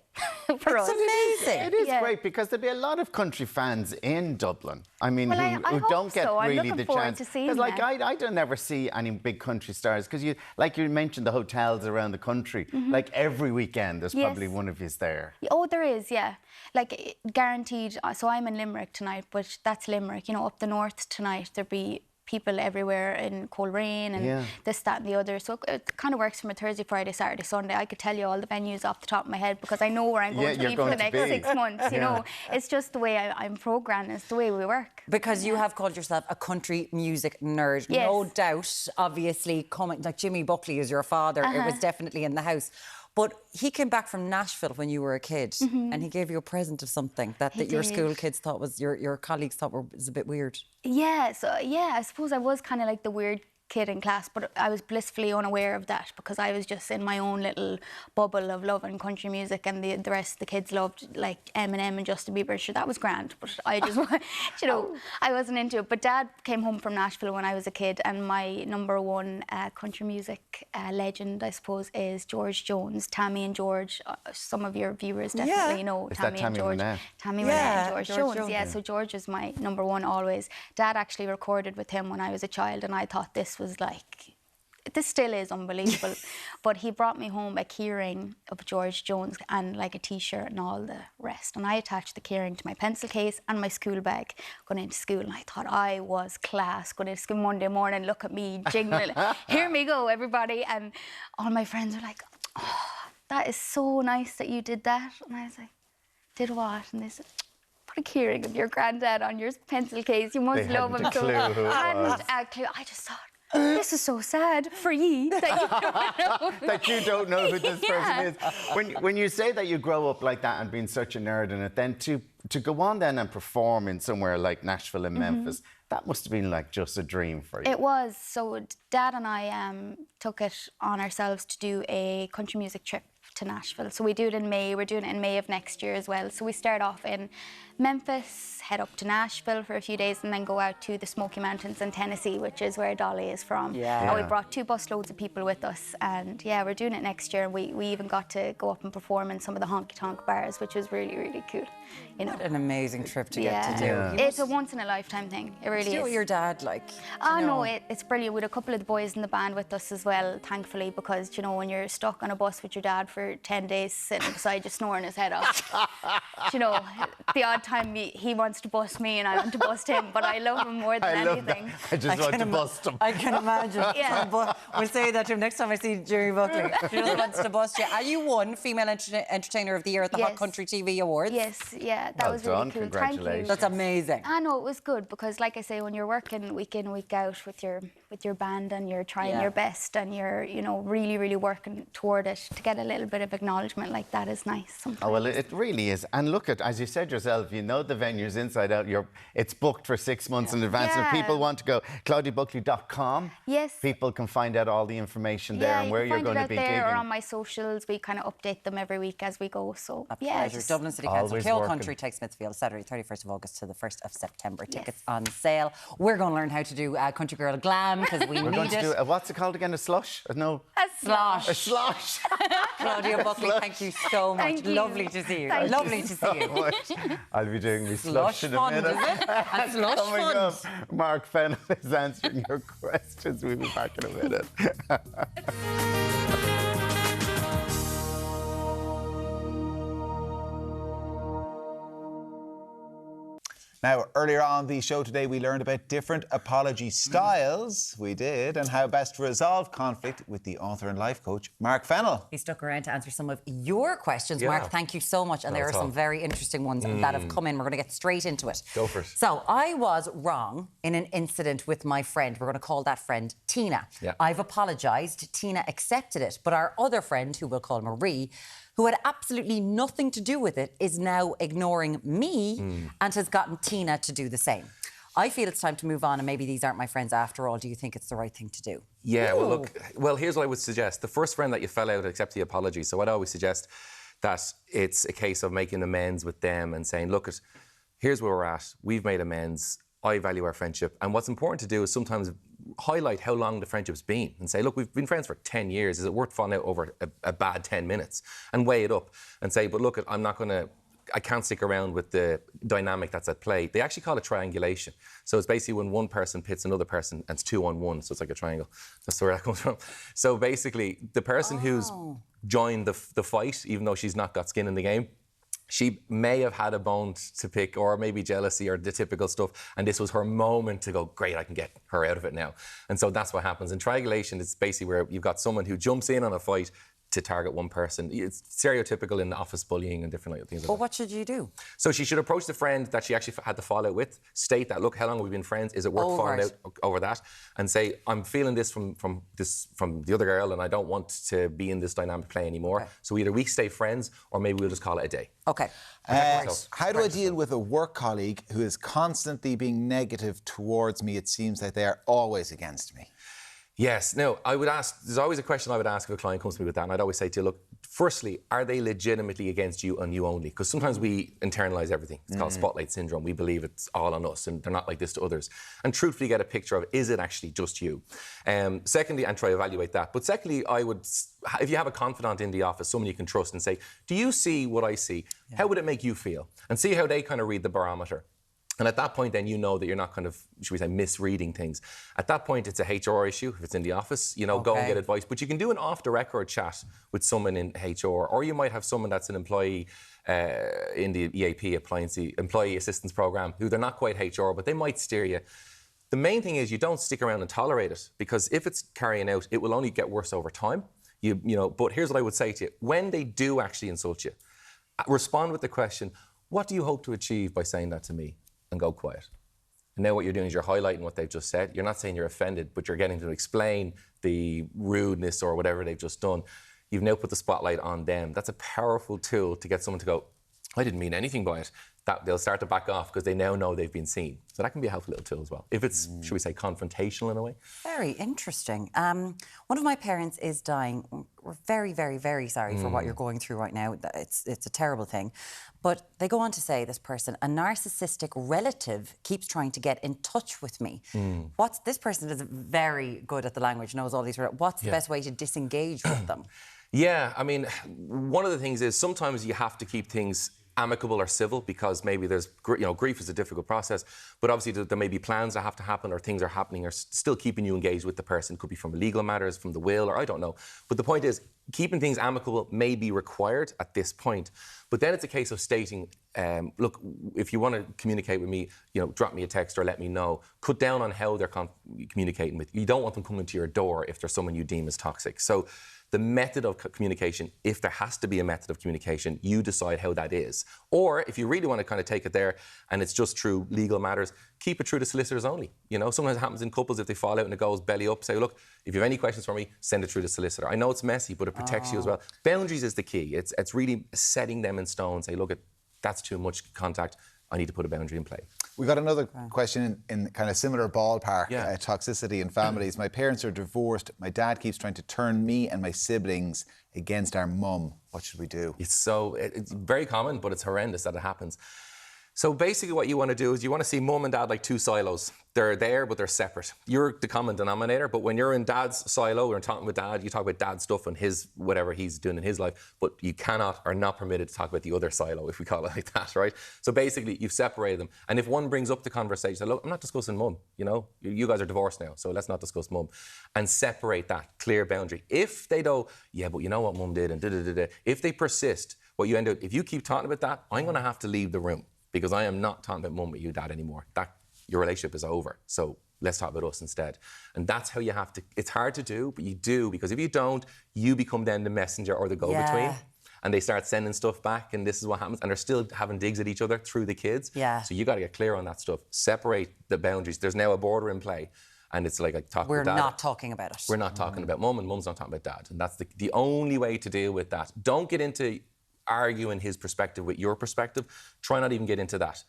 for us. It's amazing. It is great, because there'll be a lot of country fans in Dublin. I mean, who don't get really the chance. Because, like, I don't ever see any big country stars, because you mentioned the hotels around the country. Like every weekend, there's probably one of you there. Oh, there is, yeah. Like, guaranteed. So I'm in Limerick tonight, but that's Limerick. You know, up the north tonight, there'll be people everywhere in Coleraine and this, that and the other. So it kind of works from a Thursday, Friday, Saturday, Sunday. I could tell you all the venues off the top of my head, because I know where I'm going to be for the next 6 months, you know. It's just the way I'm programmed. It's the way we work. Because you have called yourself a country music nerd. No doubt, obviously, coming, like Jimmy Buckley is your father. It was definitely in the house. But he came back from Nashville when you were a kid, and he gave you a present of something that your school kids thought was, your colleagues thought was a bit weird. Yeah, so I suppose I was kind of like the weird kid in class, but I was blissfully unaware of that, because I was just in my own little bubble of loving country music, and the rest of the kids loved like Eminem and Justin Bieber. Sure, that was grand, but I just, you know, I wasn't into it. But Dad came home from Nashville when I was a kid, and my number one country music legend, I suppose, is George Jones. Tammy and George. Some of your viewers definitely know Tammy and George. Tammy Wynette and George Jones. Yeah, so George is my number one always. Dad actually recorded with him when I was a child, and I thought this was like, this still is unbelievable. But he brought me home a keyring of George Jones and like a t-shirt and all the rest, and I attached the keyring to my pencil case and my school bag going into school, and I thought I was class. Going into school Monday morning, look at me jingling, here me go everybody, and all my friends were like, oh, that is so nice that you did that. And I was like, did what? And they said, put a keyring of your granddad on your pencil case, you must love him so. And I just thought, this is so sad for ye that you don't know. That you don't know who this person is. When you say that you grow up like that and being such a nerd in it, then to go on then and perform in somewhere like Nashville and Memphis, that must have been like just a dream for you. It was. So Dad and I took it on ourselves to do a country music trip to Nashville. So we do it in May. We're doing it in May of next year as well. So we start off in Memphis, head up to Nashville for a few days, and then go out to the Smoky Mountains in Tennessee, which is where Dolly is from. And we brought 2 busloads of people with us, and yeah, we're doing it next year. And we even got to go up and perform in some of the honky-tonk bars, which was really, really cool. You know. What an amazing trip to get to do. It's a once-in-a-lifetime thing. It really is. What your dad like? Oh, no, it's brilliant. We had a couple of the boys in the band with us as well, thankfully, because, you know, when you're stuck on a bus with your dad for 10 days sitting beside you snoring his head off, you know, the odd time he wants to bust me and I want to bust him, but I love him more than anything. I just want to bust him. I can imagine. We'll say that to him next time I see Jerry Buckley. She just wants to bust you. And you won Female Entertainer of the Year at the Hot Country TV Awards. Yes, yeah, that was really cool. Thank you. That's amazing. I know, it was good because, like I say, when you're working week in, week out with your band and you're trying your best and you're, you know, really, really working toward it, to get a little bit of acknowledgement like that is nice sometimes. Oh, well, it really is. And look at, as you said yourself, you know the venues inside out. It's booked for 6 months in advance. And if people want to go, ClaudiaBuckley.com. Yes. People can find out all the information there and where you're going to be gigging. Or on my socials, we kind of update them every week as we go. So pleasure. Dublin City Council, Kill Country takes Smithfield, Saturday 31st of August to the 1st of September. Tickets on sale. We're going to learn how to do Country Girl Glam because we We're need going to it. do what's it called again? A slush? No. A slosh. A slosh. Claudia Buckley, thank you so much. Thank you. Lovely to see you. Thank Lovely you to see you. I'll be doing my slush in a fun, minute. is it? A slush Coming fun. up, Mark Fennell is answering your questions. We'll be back in a minute. Now, earlier on the show today, we learned about different apology styles. We did, and how best to resolve conflict with the author and life coach, Mark Fennell. He stuck around to answer some of your questions. Mark, thank you so much. And there are some very interesting ones that have come in. We're going to get straight into it. Go for it. So I was wrong in an incident with my friend. We're going to call that friend Tina. Yeah. I've apologised. Tina accepted it. But our other friend, who we'll call Marie, who had absolutely nothing to do with it, is now ignoring me and has gotten Tina to do the same. I feel it's time to move on, and maybe these aren't my friends after all. Do you think it's the right thing to do? Yeah, well, here's what I would suggest. The first friend that you fell out, accept the apology. So I'd always suggest that it's a case of making amends with them and saying, look, here's where we're at. We've made amends. I value our friendship. And what's important to do is sometimes highlight how long the friendship's been and say, look, we've been friends for 10 years. Is it worth falling out over a bad 10 minutes? And weigh it up and say, but look, I can't stick around with the dynamic that's at play. They actually call it triangulation. So it's basically when one person pits another person and it's 2-on-1, so it's like a triangle. That's where that comes from. So basically, the person who's joined the fight, even though she's not got skin in the game, she may have had a bone to pick, or maybe jealousy or the typical stuff, and this was her moment to go, great, I can get her out of it now. And so that's what happens. And triangulation is basically where you've got someone who jumps in on a fight to target one person. It's stereotypical in office bullying and different things like that. Well, what should you do? So she should approach the friend that she actually had the fallout with, state that, look, how long have we been friends? Is it worth falling out over that? And say, I'm feeling this from the other girl, and I don't want to be in this dynamic play anymore. Okay. So either we stay friends, or maybe we'll just call it a day. Okay. How do I deal with a work colleague who is constantly being negative towards me? It seems that they are always against me. Yes. No, I would ask, there's always a question I would ask if a client comes to me with that, and I'd always say to you, look, firstly, are they legitimately against you and you only? Because sometimes we internalise everything. It's called spotlight syndrome. We believe it's all on us and they're not like this to others. And truthfully get a picture of, is it actually just you? Secondly, and try to evaluate that. But secondly, I would, if you have a confidant in the office, someone you can trust, and say, do you see what I see? Yeah. How would it make you feel? And see how they kind of read the barometer. And at that point, then you know that you're not kind of, should we say, misreading things. At that point, it's a HR issue. If it's in the office, go and get advice. But you can do an off-the-record chat with someone in HR, or you might have someone that's an employee in the EAP, Employee Assistance Programme, who they're not quite HR, but they might steer you. The main thing is you don't stick around and tolerate it, because if it's carrying out, it will only get worse over time. But here's what I would say to you. When they do actually insult you, respond with the question, what do you hope to achieve by saying that to me? And go quiet. And now what you're doing is you're highlighting what they've just said. You're not saying you're offended, but you're getting to explain the rudeness or whatever they've just done. You've now put the spotlight on them. That's a powerful tool to get someone to go, I didn't mean anything by it. that they'll start to back off because they now know they've been seen. So that can be a helpful little tool as well, if it's, should we say, confrontational in a way. Very interesting. One of my parents is dying. We're very, very, very sorry for what you're going through right now. It's a terrible thing. But they go on to say, this person, a narcissistic relative keeps trying to get in touch with me. This person is very good at the language, knows all these words. What's the best way to disengage with them? Yeah, I mean, one of the things is sometimes you have to keep things amicable or civil because maybe there's, grief is a difficult process, but obviously there may be plans that have to happen or things are happening or still keeping you engaged with the person. Could be from legal matters, from the will, or I don't know. But the point is, keeping things amicable may be required at this point. But then it's a case of stating, look, if you want to communicate with me, drop me a text or let me know. Cut down on how they're communicating with you. You don't want them coming to your door if there's someone you deem as toxic. So the method of communication, if there has to be a method of communication, you decide how that is. Or if you really want to kind of take it there and it's just through legal matters, keep it through to solicitors only. Sometimes it happens in couples if they fall out and it goes belly up, say, look, if you have any questions for me, send it through the solicitor. I know it's messy, but it protects you as well. Boundaries is the key. It's really setting them in stone, say, look, that's too much contact. I need to put a boundary in play. We got another question in kind of similar ballpark, toxicity in families. My parents are divorced. My dad keeps trying to turn me and my siblings against our mum. What should we do? It's very common, but it's horrendous that it happens. So basically what you want to do is you want to see mum and dad like two silos. They're there, but they're separate. You're the common denominator, but when you're in dad's silo, you're talking with dad, you talk about dad's stuff and his, whatever he's doing in his life, but you cannot or not permitted to talk about the other silo, if we call it like that, right? So basically you've separated them. And if one brings up the conversation, say, look, I'm not discussing mum, you guys are divorced now, so let's not discuss mum. And separate that, clear boundary. If they go, yeah, but you know what mum did and da-da-da-da. If they persist, what you end up, if you keep talking about that, I'm going to have to leave the room. Because I am not talking about mum with you, dad, anymore. Your relationship is over. So let's talk about us instead. And that's how you have to, it's hard to do, but you do, because if you don't, you become then the messenger or the go-between. And they start sending stuff back, and this is what happens. And they're still having digs at each other through the kids. So you got to get clear on that stuff. Separate the boundaries. There's now a border in play. And it's like talking about dad. We're not talking about it. We're not talking about mum, and mum's not talking about dad. And that's the only way to deal with that. Don't get into arguing his perspective with your perspective. Try not even get into that.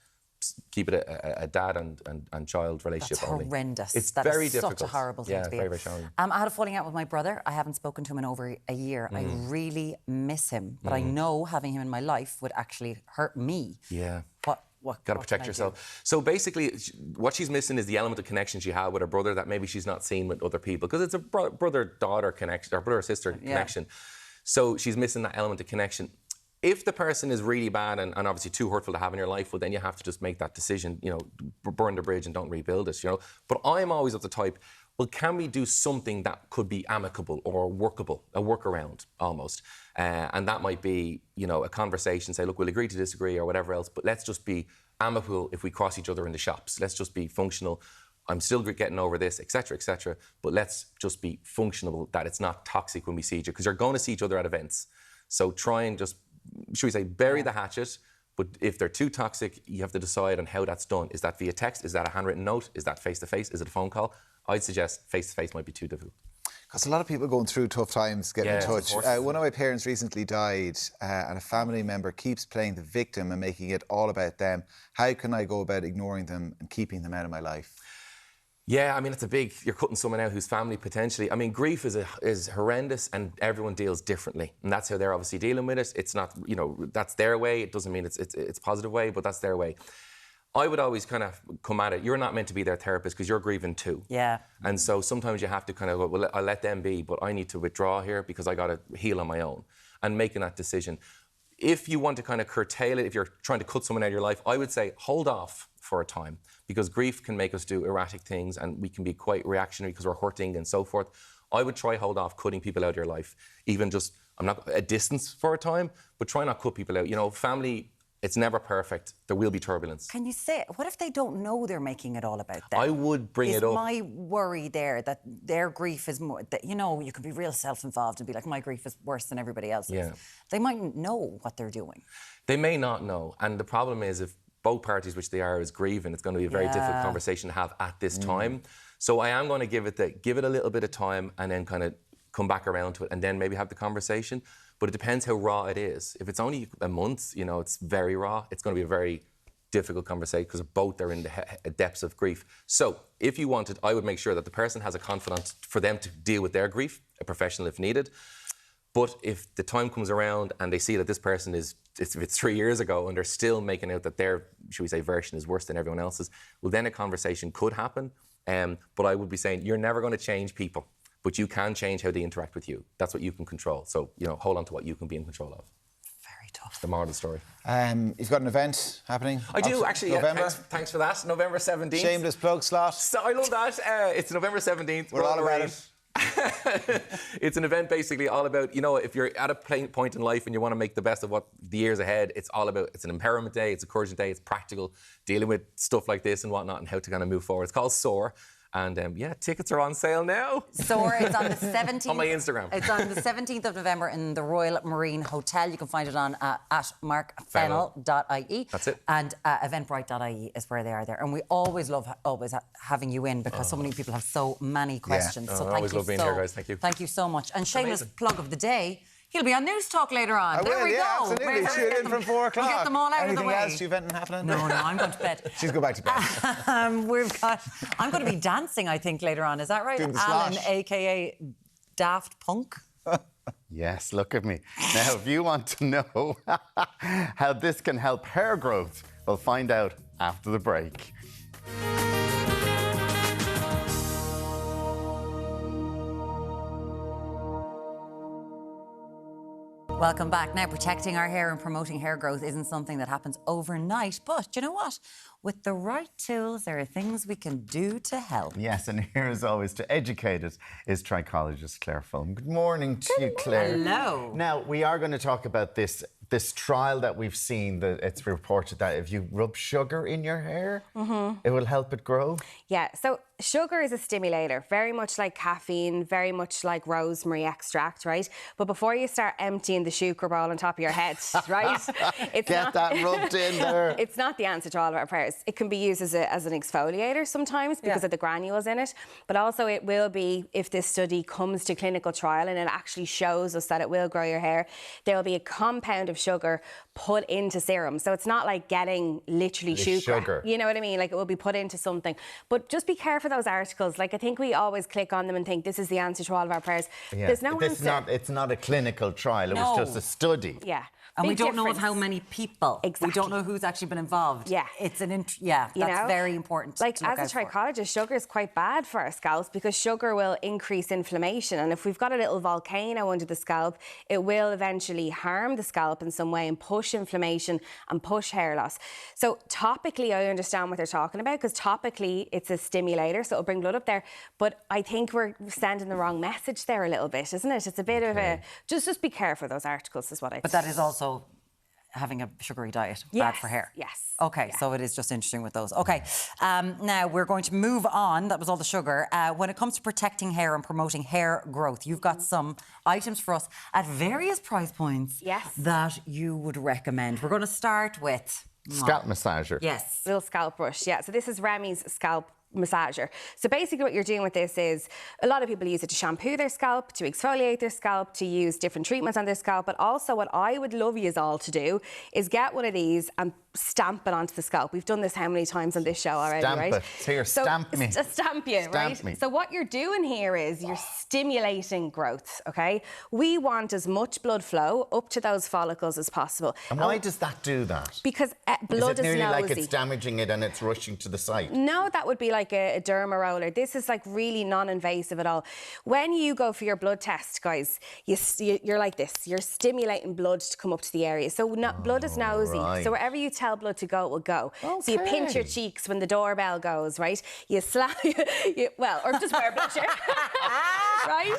Keep it a dad and child relationship That's only. Horrendous. It's that very is difficult. Such a horrible thing to be. Very, very challenging. I had a falling out with my brother. I haven't spoken to him in over a year. I really miss him, but I know having him in my life would actually hurt me. What Got to protect yourself. So basically, what she's missing is the element of connection she had with her brother that maybe she's not seeing with other people, because it's a brother-daughter connection or brother-sister connection. So she's missing that element of connection. If the person is really bad and obviously too hurtful to have in your life, well, then you have to just make that decision, burn the bridge and don't rebuild it, But I'm always of the type, well, can we do something that could be amicable or workable, a workaround almost? And that might be, a conversation, say, look, we'll agree to disagree or whatever else, but let's just be amicable if we cross each other in the shops. Let's just be functional. I'm still getting over this, etc., but let's just be functional, that it's not toxic when we see each other, because you're going to see each other at events. So try and just, should we say, bury the hatchet, but if they're too toxic, you have to decide on how that's done. Is that via text? Is that a handwritten note? Is that face-to-face? Is it a phone call? I'd suggest face-to-face might be too difficult. Because a lot of people going through tough times getting in touch. One of my parents recently died and a family member keeps playing the victim and making it all about them. How can I go about ignoring them and keeping them out of my life? Yeah, I mean, you're cutting someone out whose family potentially, I mean, grief is horrendous and everyone deals differently. And that's how they're obviously dealing with it. It's not, that's their way. It doesn't mean it's a positive way, but that's their way. I would always kind of come at it. You're not meant to be their therapist because you're grieving too. And so sometimes you have to kind of go, well, I'll let them be, but I need to withdraw here because I got to heal on my own. And making that decision. If you want to kind of curtail it, if you're trying to cut someone out of your life, I would say hold off for a time, because grief can make us do erratic things and we can be quite reactionary because we're hurting and so forth. I would try hold off cutting people out of your life, even just, I'm not a distance for a time, but try not cut people out. Family, it's never perfect. There will be turbulence. Can you say, what if they don't know they're making it all about them? I would bring it up. Is my worry there that their grief is more, that, you can be real self-involved and be like, my grief is worse than everybody else's. They mightn't know what they're doing. They may not know. And the problem is, if both parties, which they are, is grieving, it's going to be a very difficult conversation to have at this time. So I am going to give it a little bit of time and then kind of come back around to it and then maybe have the conversation. But it depends how raw it is. If it's only a month, it's very raw. It's going to be a very difficult conversation because both are in the depths of grief. So if you wanted, I would make sure that the person has a confidant for them to deal with their grief, a professional if needed. But if the time comes around and they see that this person if it's 3 years ago and they're still making out that their, should we say, version is worse than everyone else's, well, then a conversation could happen. But I would be saying, you're never going to change people, but you can change how they interact with you. That's what you can control. So, hold on to what you can be in control of. Very tough. The moral of the story. You've got an event happening? I do, actually. November? Yeah, thanks for that. November 17th. Shameless plug slot. So I love that. It's November 17th. We're all about it. It's an event basically all about, if you're at a point in life and you want to make the best of what the years ahead, it's an empowerment day, it's a encouragement day, it's practical, dealing with stuff like this and whatnot and how to kind of move forward. It's called SOAR. And tickets are on sale now. SOAR is on the 17th. On my Instagram. It's on the 17th of November in the Royal Marine Hotel. You can find it on at markfennell.ie. That's it. And eventbrite.ie is where they are there. And we always love having you in because so many people have so many questions. So I always love being here, guys. Thank you. Thank you so much. And shameless plug of the day. He'll be on News Talk later on. There we go. Absolutely. Tune in from 4 o'clock. We'll get them all out of the way. Anything else? You event happening? No, I'm going to bed. She's going back to bed. I'm going to be dancing, I think, later on. Is that right? Doing the Alan, slosh. a.k.a. Daft Punk. Yes, look at me. Now, if you want to know how this can help hair growth, we'll find out after the break. Welcome back. Now, protecting our hair and promoting hair growth isn't something that happens overnight, but you know what? With the right tools, there are things we can do to help. Yes, and here, as always, to educate us is trichologist Claire Fulham. Good morning to you, Claire. Hello. Now, we are going to talk about this trial that we've seen. That it's reported that if you rub sugar in your hair, it will help it grow. Yeah, so sugar is a stimulator, very much like caffeine, very much like rosemary extract, right? But before you start emptying the sugar bowl on top of your head, right? Get that rubbed in there. It's not the answer to all of our prayers. It can be used as an exfoliator sometimes because of the granules in it, but also it will be, if this study comes to clinical trial and it actually shows us that it will grow your hair, there will be a compound of sugar put into serum. So it's not like getting literally sugar. You know what I mean? Like it will be put into something. But just be careful of those articles. Like I think we always click on them and think this is the answer to all of our prayers. Yeah. There's no answer. It's not a clinical trial. It was just a study. Yeah. And we Big don't know of difference. how many people. Exactly. We don't know who's actually been involved. Yeah. It's that's very important. Like to look as a out for. trichologist, sugar is quite bad for our scalps because sugar will increase inflammation. And if we've got a little volcano under the scalp, it will eventually harm the scalp in some way and push inflammation and push hair loss. So topically, I understand what they're talking about because topically it's a stimulator, so it'll bring blood up there. But I think we're sending the wrong message there a little bit, isn't it? It's a bit of a just be careful of those articles is what I. But that is also having a sugary diet bad for hair. Yes. Okay, so it is just interesting with those. Okay, now we're going to move on. That was all the sugar. When it comes to protecting hair and promoting hair growth, you've got some items for us at various price points that you would recommend. We're going to start with Scalp massager. Yes. Little scalp brush. Yeah. So this is Remy's scalp massager. So basically what you're doing with this is a lot of people use it to shampoo their scalp, to exfoliate their scalp, to use different treatments on their scalp, but also what I would love you all to do is get one of these and stamp it onto the scalp. We've done this how many times on this show already, right? Stamp it. Here, stamp me. Stamp you, right? Me. So what you're doing here is you're stimulating growth, okay? We want as much blood flow up to those follicles as possible. And why does that do that? Because blood is it nearly nosy. like it's damaging it and it's rushing to the site? No, that would be like a derma roller. This is like really non-invasive at all. When you go for your blood test, guys, you're like this. You're stimulating blood to come up to the area. So blood is nosy. right. So wherever you tell blood to go, it will go. Okay. So you pinch your cheeks when the doorbell goes, right? You slap, or just wear a blood shirt. Right?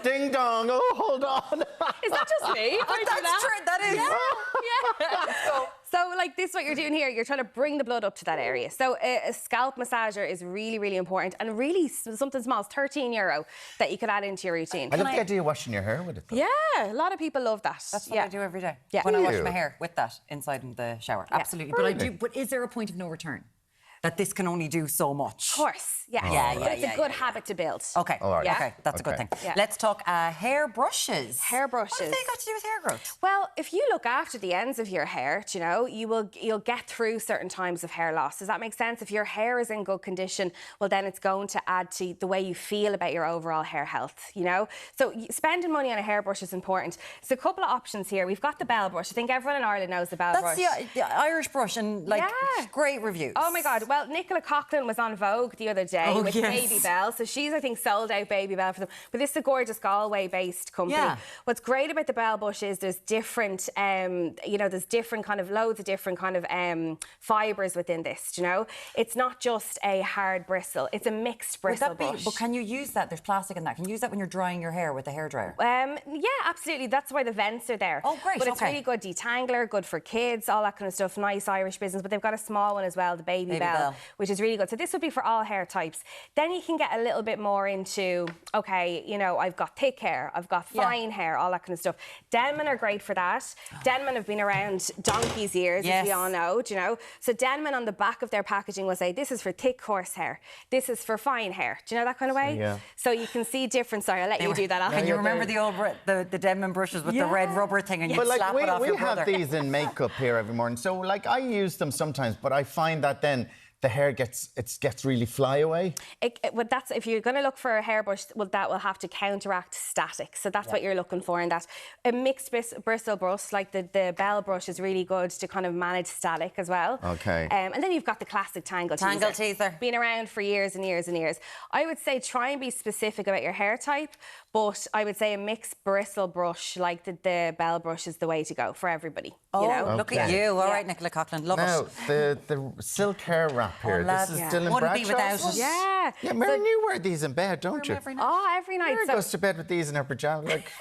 Ding dong. Oh, hold on. Is that just me? That's true. That is. Yeah. So like this, what you're doing here, you're trying to bring the blood up to that area. So a scalp massager is really, really important and really something small. It's €13 that you could add into your routine. I love the idea of washing your hair with it, though. Yeah, a lot of people love that. That's what I do every day. Yeah. When I wash you? my hair with that inside in the shower. Yeah. Absolutely. But I do. But is there a point of no return? that this can only do so much. Of course, yes. But it's a good habit to build. Okay, Yeah? okay, that's a good thing. Yeah. Let's talk hair brushes. Hair brushes. What have they got to do with hair growth? Well, if you look after the ends of your hair, do you know, you'll get through certain times of hair loss. Does that make sense? If your hair is in good condition, well, then it's going to add to the way you feel about your overall hair health, you know? So spending money on a hairbrush is important. So a couple of options here. We've got the Bell brush. I think everyone in Ireland knows the Bell brush. That's the Irish brush and great reviews. Oh my God. Well, Nicola Coughlan was on Vogue the other day with Baby Bell. So she's, I think, sold out Baby Bell for them. But this is a gorgeous Galway-based company. Yeah. What's great about the Bell brush is there's different, there's different kind of loads of different kind of fibres within this, do you know? It's not just a hard bristle. It's a mixed bristle brush. But can you use that? There's plastic in that. Can you use that when you're drying your hair with a hairdryer? Yeah, absolutely. That's why the vents are there. Oh, great. But it's really good detangler, good for kids, all that kind of stuff. Nice Irish business. But they've got a small one as well, the Baby Bell, which is really good. So this would be for all hair types. Then you can get a little bit more into, okay, you know, I've got thick hair, I've got fine hair, all that kind of stuff. Denman are great for that. Denman have been around donkey's years, as we all know, do you know? So Denman on the back of their packaging will say, this is for thick coarse hair, this is for fine hair. Do you know that kind of way? Yeah. So you can see different. Sorry, I'll let you do that. Can you remember the old the Denman brushes with the red rubber thing and you slap it off your brother? We have these in makeup here every morning. So like I use them sometimes, but I find that then the hair gets really flyaway. Well, that's if you're going to look for a hairbrush, well, that will have to counteract static. So that's what you're looking for in that. A mixed bristle brush, like the Bell brush, is really good to kind of manage static as well. Okay. And then you've got the classic Tangle Teaser. Been around for years and years and years. I would say try and be specific about your hair type, but I would say a mixed bristle brush like the Bell brush is the way to go for everybody. Oh, you know? look at you. All right, Nicola Coughlan, love it. Now, the silk hair wrap here, this is still in Wouldn't be without Bradshaw's? it. Yeah. Yeah, Mary, you wear these in bed, don't you? Every night. Oh, every night. Mary goes to bed with these in her pyjamas. Like,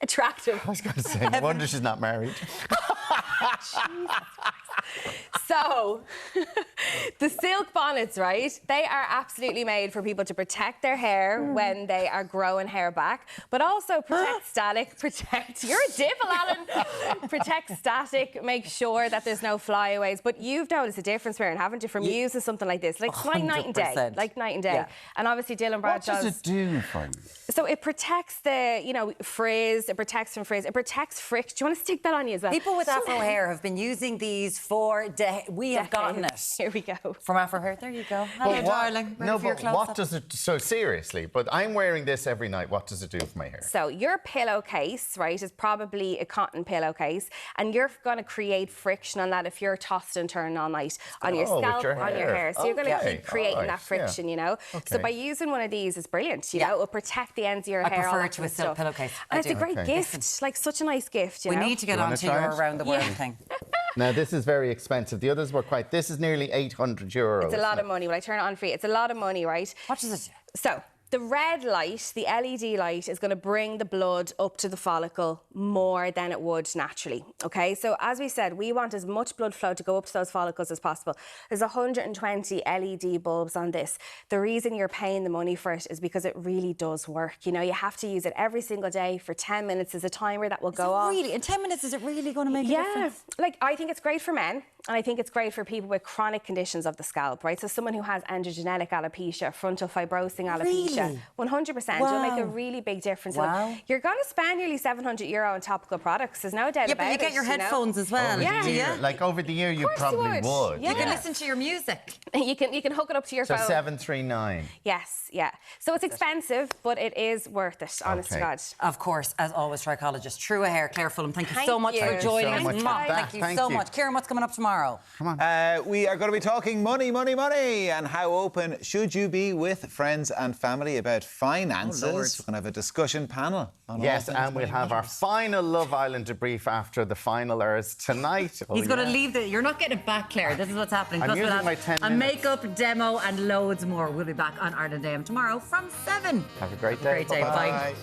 attractive. I was going to say, no wonder she's not married. So, the silk bonnets, right? They are absolutely made for people to protect their hair when they are growing hair back, but also protect static, you're a devil, Alan! Protect static, make sure that there's no flyaways. But you've noticed a difference, Mary, haven't you, from using something like this? Like, it's like night and day. Like night and day. Yeah. And obviously, Dylan Bradshaw's... What does it do for you? So it protects the, frizz, it protects from frizz, it protects friction. Do you want to stick that on you as well? People with afro hair have been using these for we have gotten it. Here we go. From afro hair. There you go. Hello, darling. No, but what does it... So seriously, but I'm wearing this every night. What does it do for my hair? So your pillowcase, right, is probably a cotton pillowcase, and you're going to create friction on that if you're tossed and turned all night on your scalp, on your hair. So you're going to keep creating that friction, you know. So by using one of these, it's brilliant. You know, it will protect the ends of your hair. I prefer it to a silk pillowcase. And it's a great gift, like such a nice gift. You know? We need to get onto your around the world thing. Now, this is very expensive. The others were quite... This is nearly €800. It's a lot of money. When I turn it on for you, it's a lot of money, right? What does it do? So, the red light, the LED light, is going to bring the blood up to the follicle more than it would naturally, okay? So, as we said, we want as much blood flow to go up to those follicles as possible. There's 120 LED bulbs on this. The reason you're paying the money for it is because it really does work. You know, you have to use it every single day for 10 minutes. There's a timer that will go off. Really? In 10 minutes, is it really going to make a difference? Like, I think it's great for men, and I think it's great for people with chronic conditions of the scalp, right? So, someone who has androgenetic alopecia, frontal fibrosing alopecia, Really? 100%. You'll make a really big difference. Wow. Look, you're going to spend nearly €700 on topical products. There's no doubt about it. Yeah, but you get your headphones as well. Like over the year, you probably would. You can listen to your music. You can hook it up to your phone. So 739. Yes, yeah. So it's expensive, but it is worth it, honest to God. Of course, as always, trichologist, True Hair, Claire Fulham, thank you so much for joining us. Thank you so much. Kieran, what's coming up tomorrow? Come on. We are going to be talking money, and how open should you be with friends and family about finances. We're going to have a discussion panel. Yes, and we'll have our final Love Island debrief after the final airs tonight. He's going to leave you're not getting it back, Claire. This is what's happening. I'm using my 10 minutes. A makeup demo and loads more. We'll be back on Ireland AM tomorrow from 7. Have a great day. Have a great day. Bye.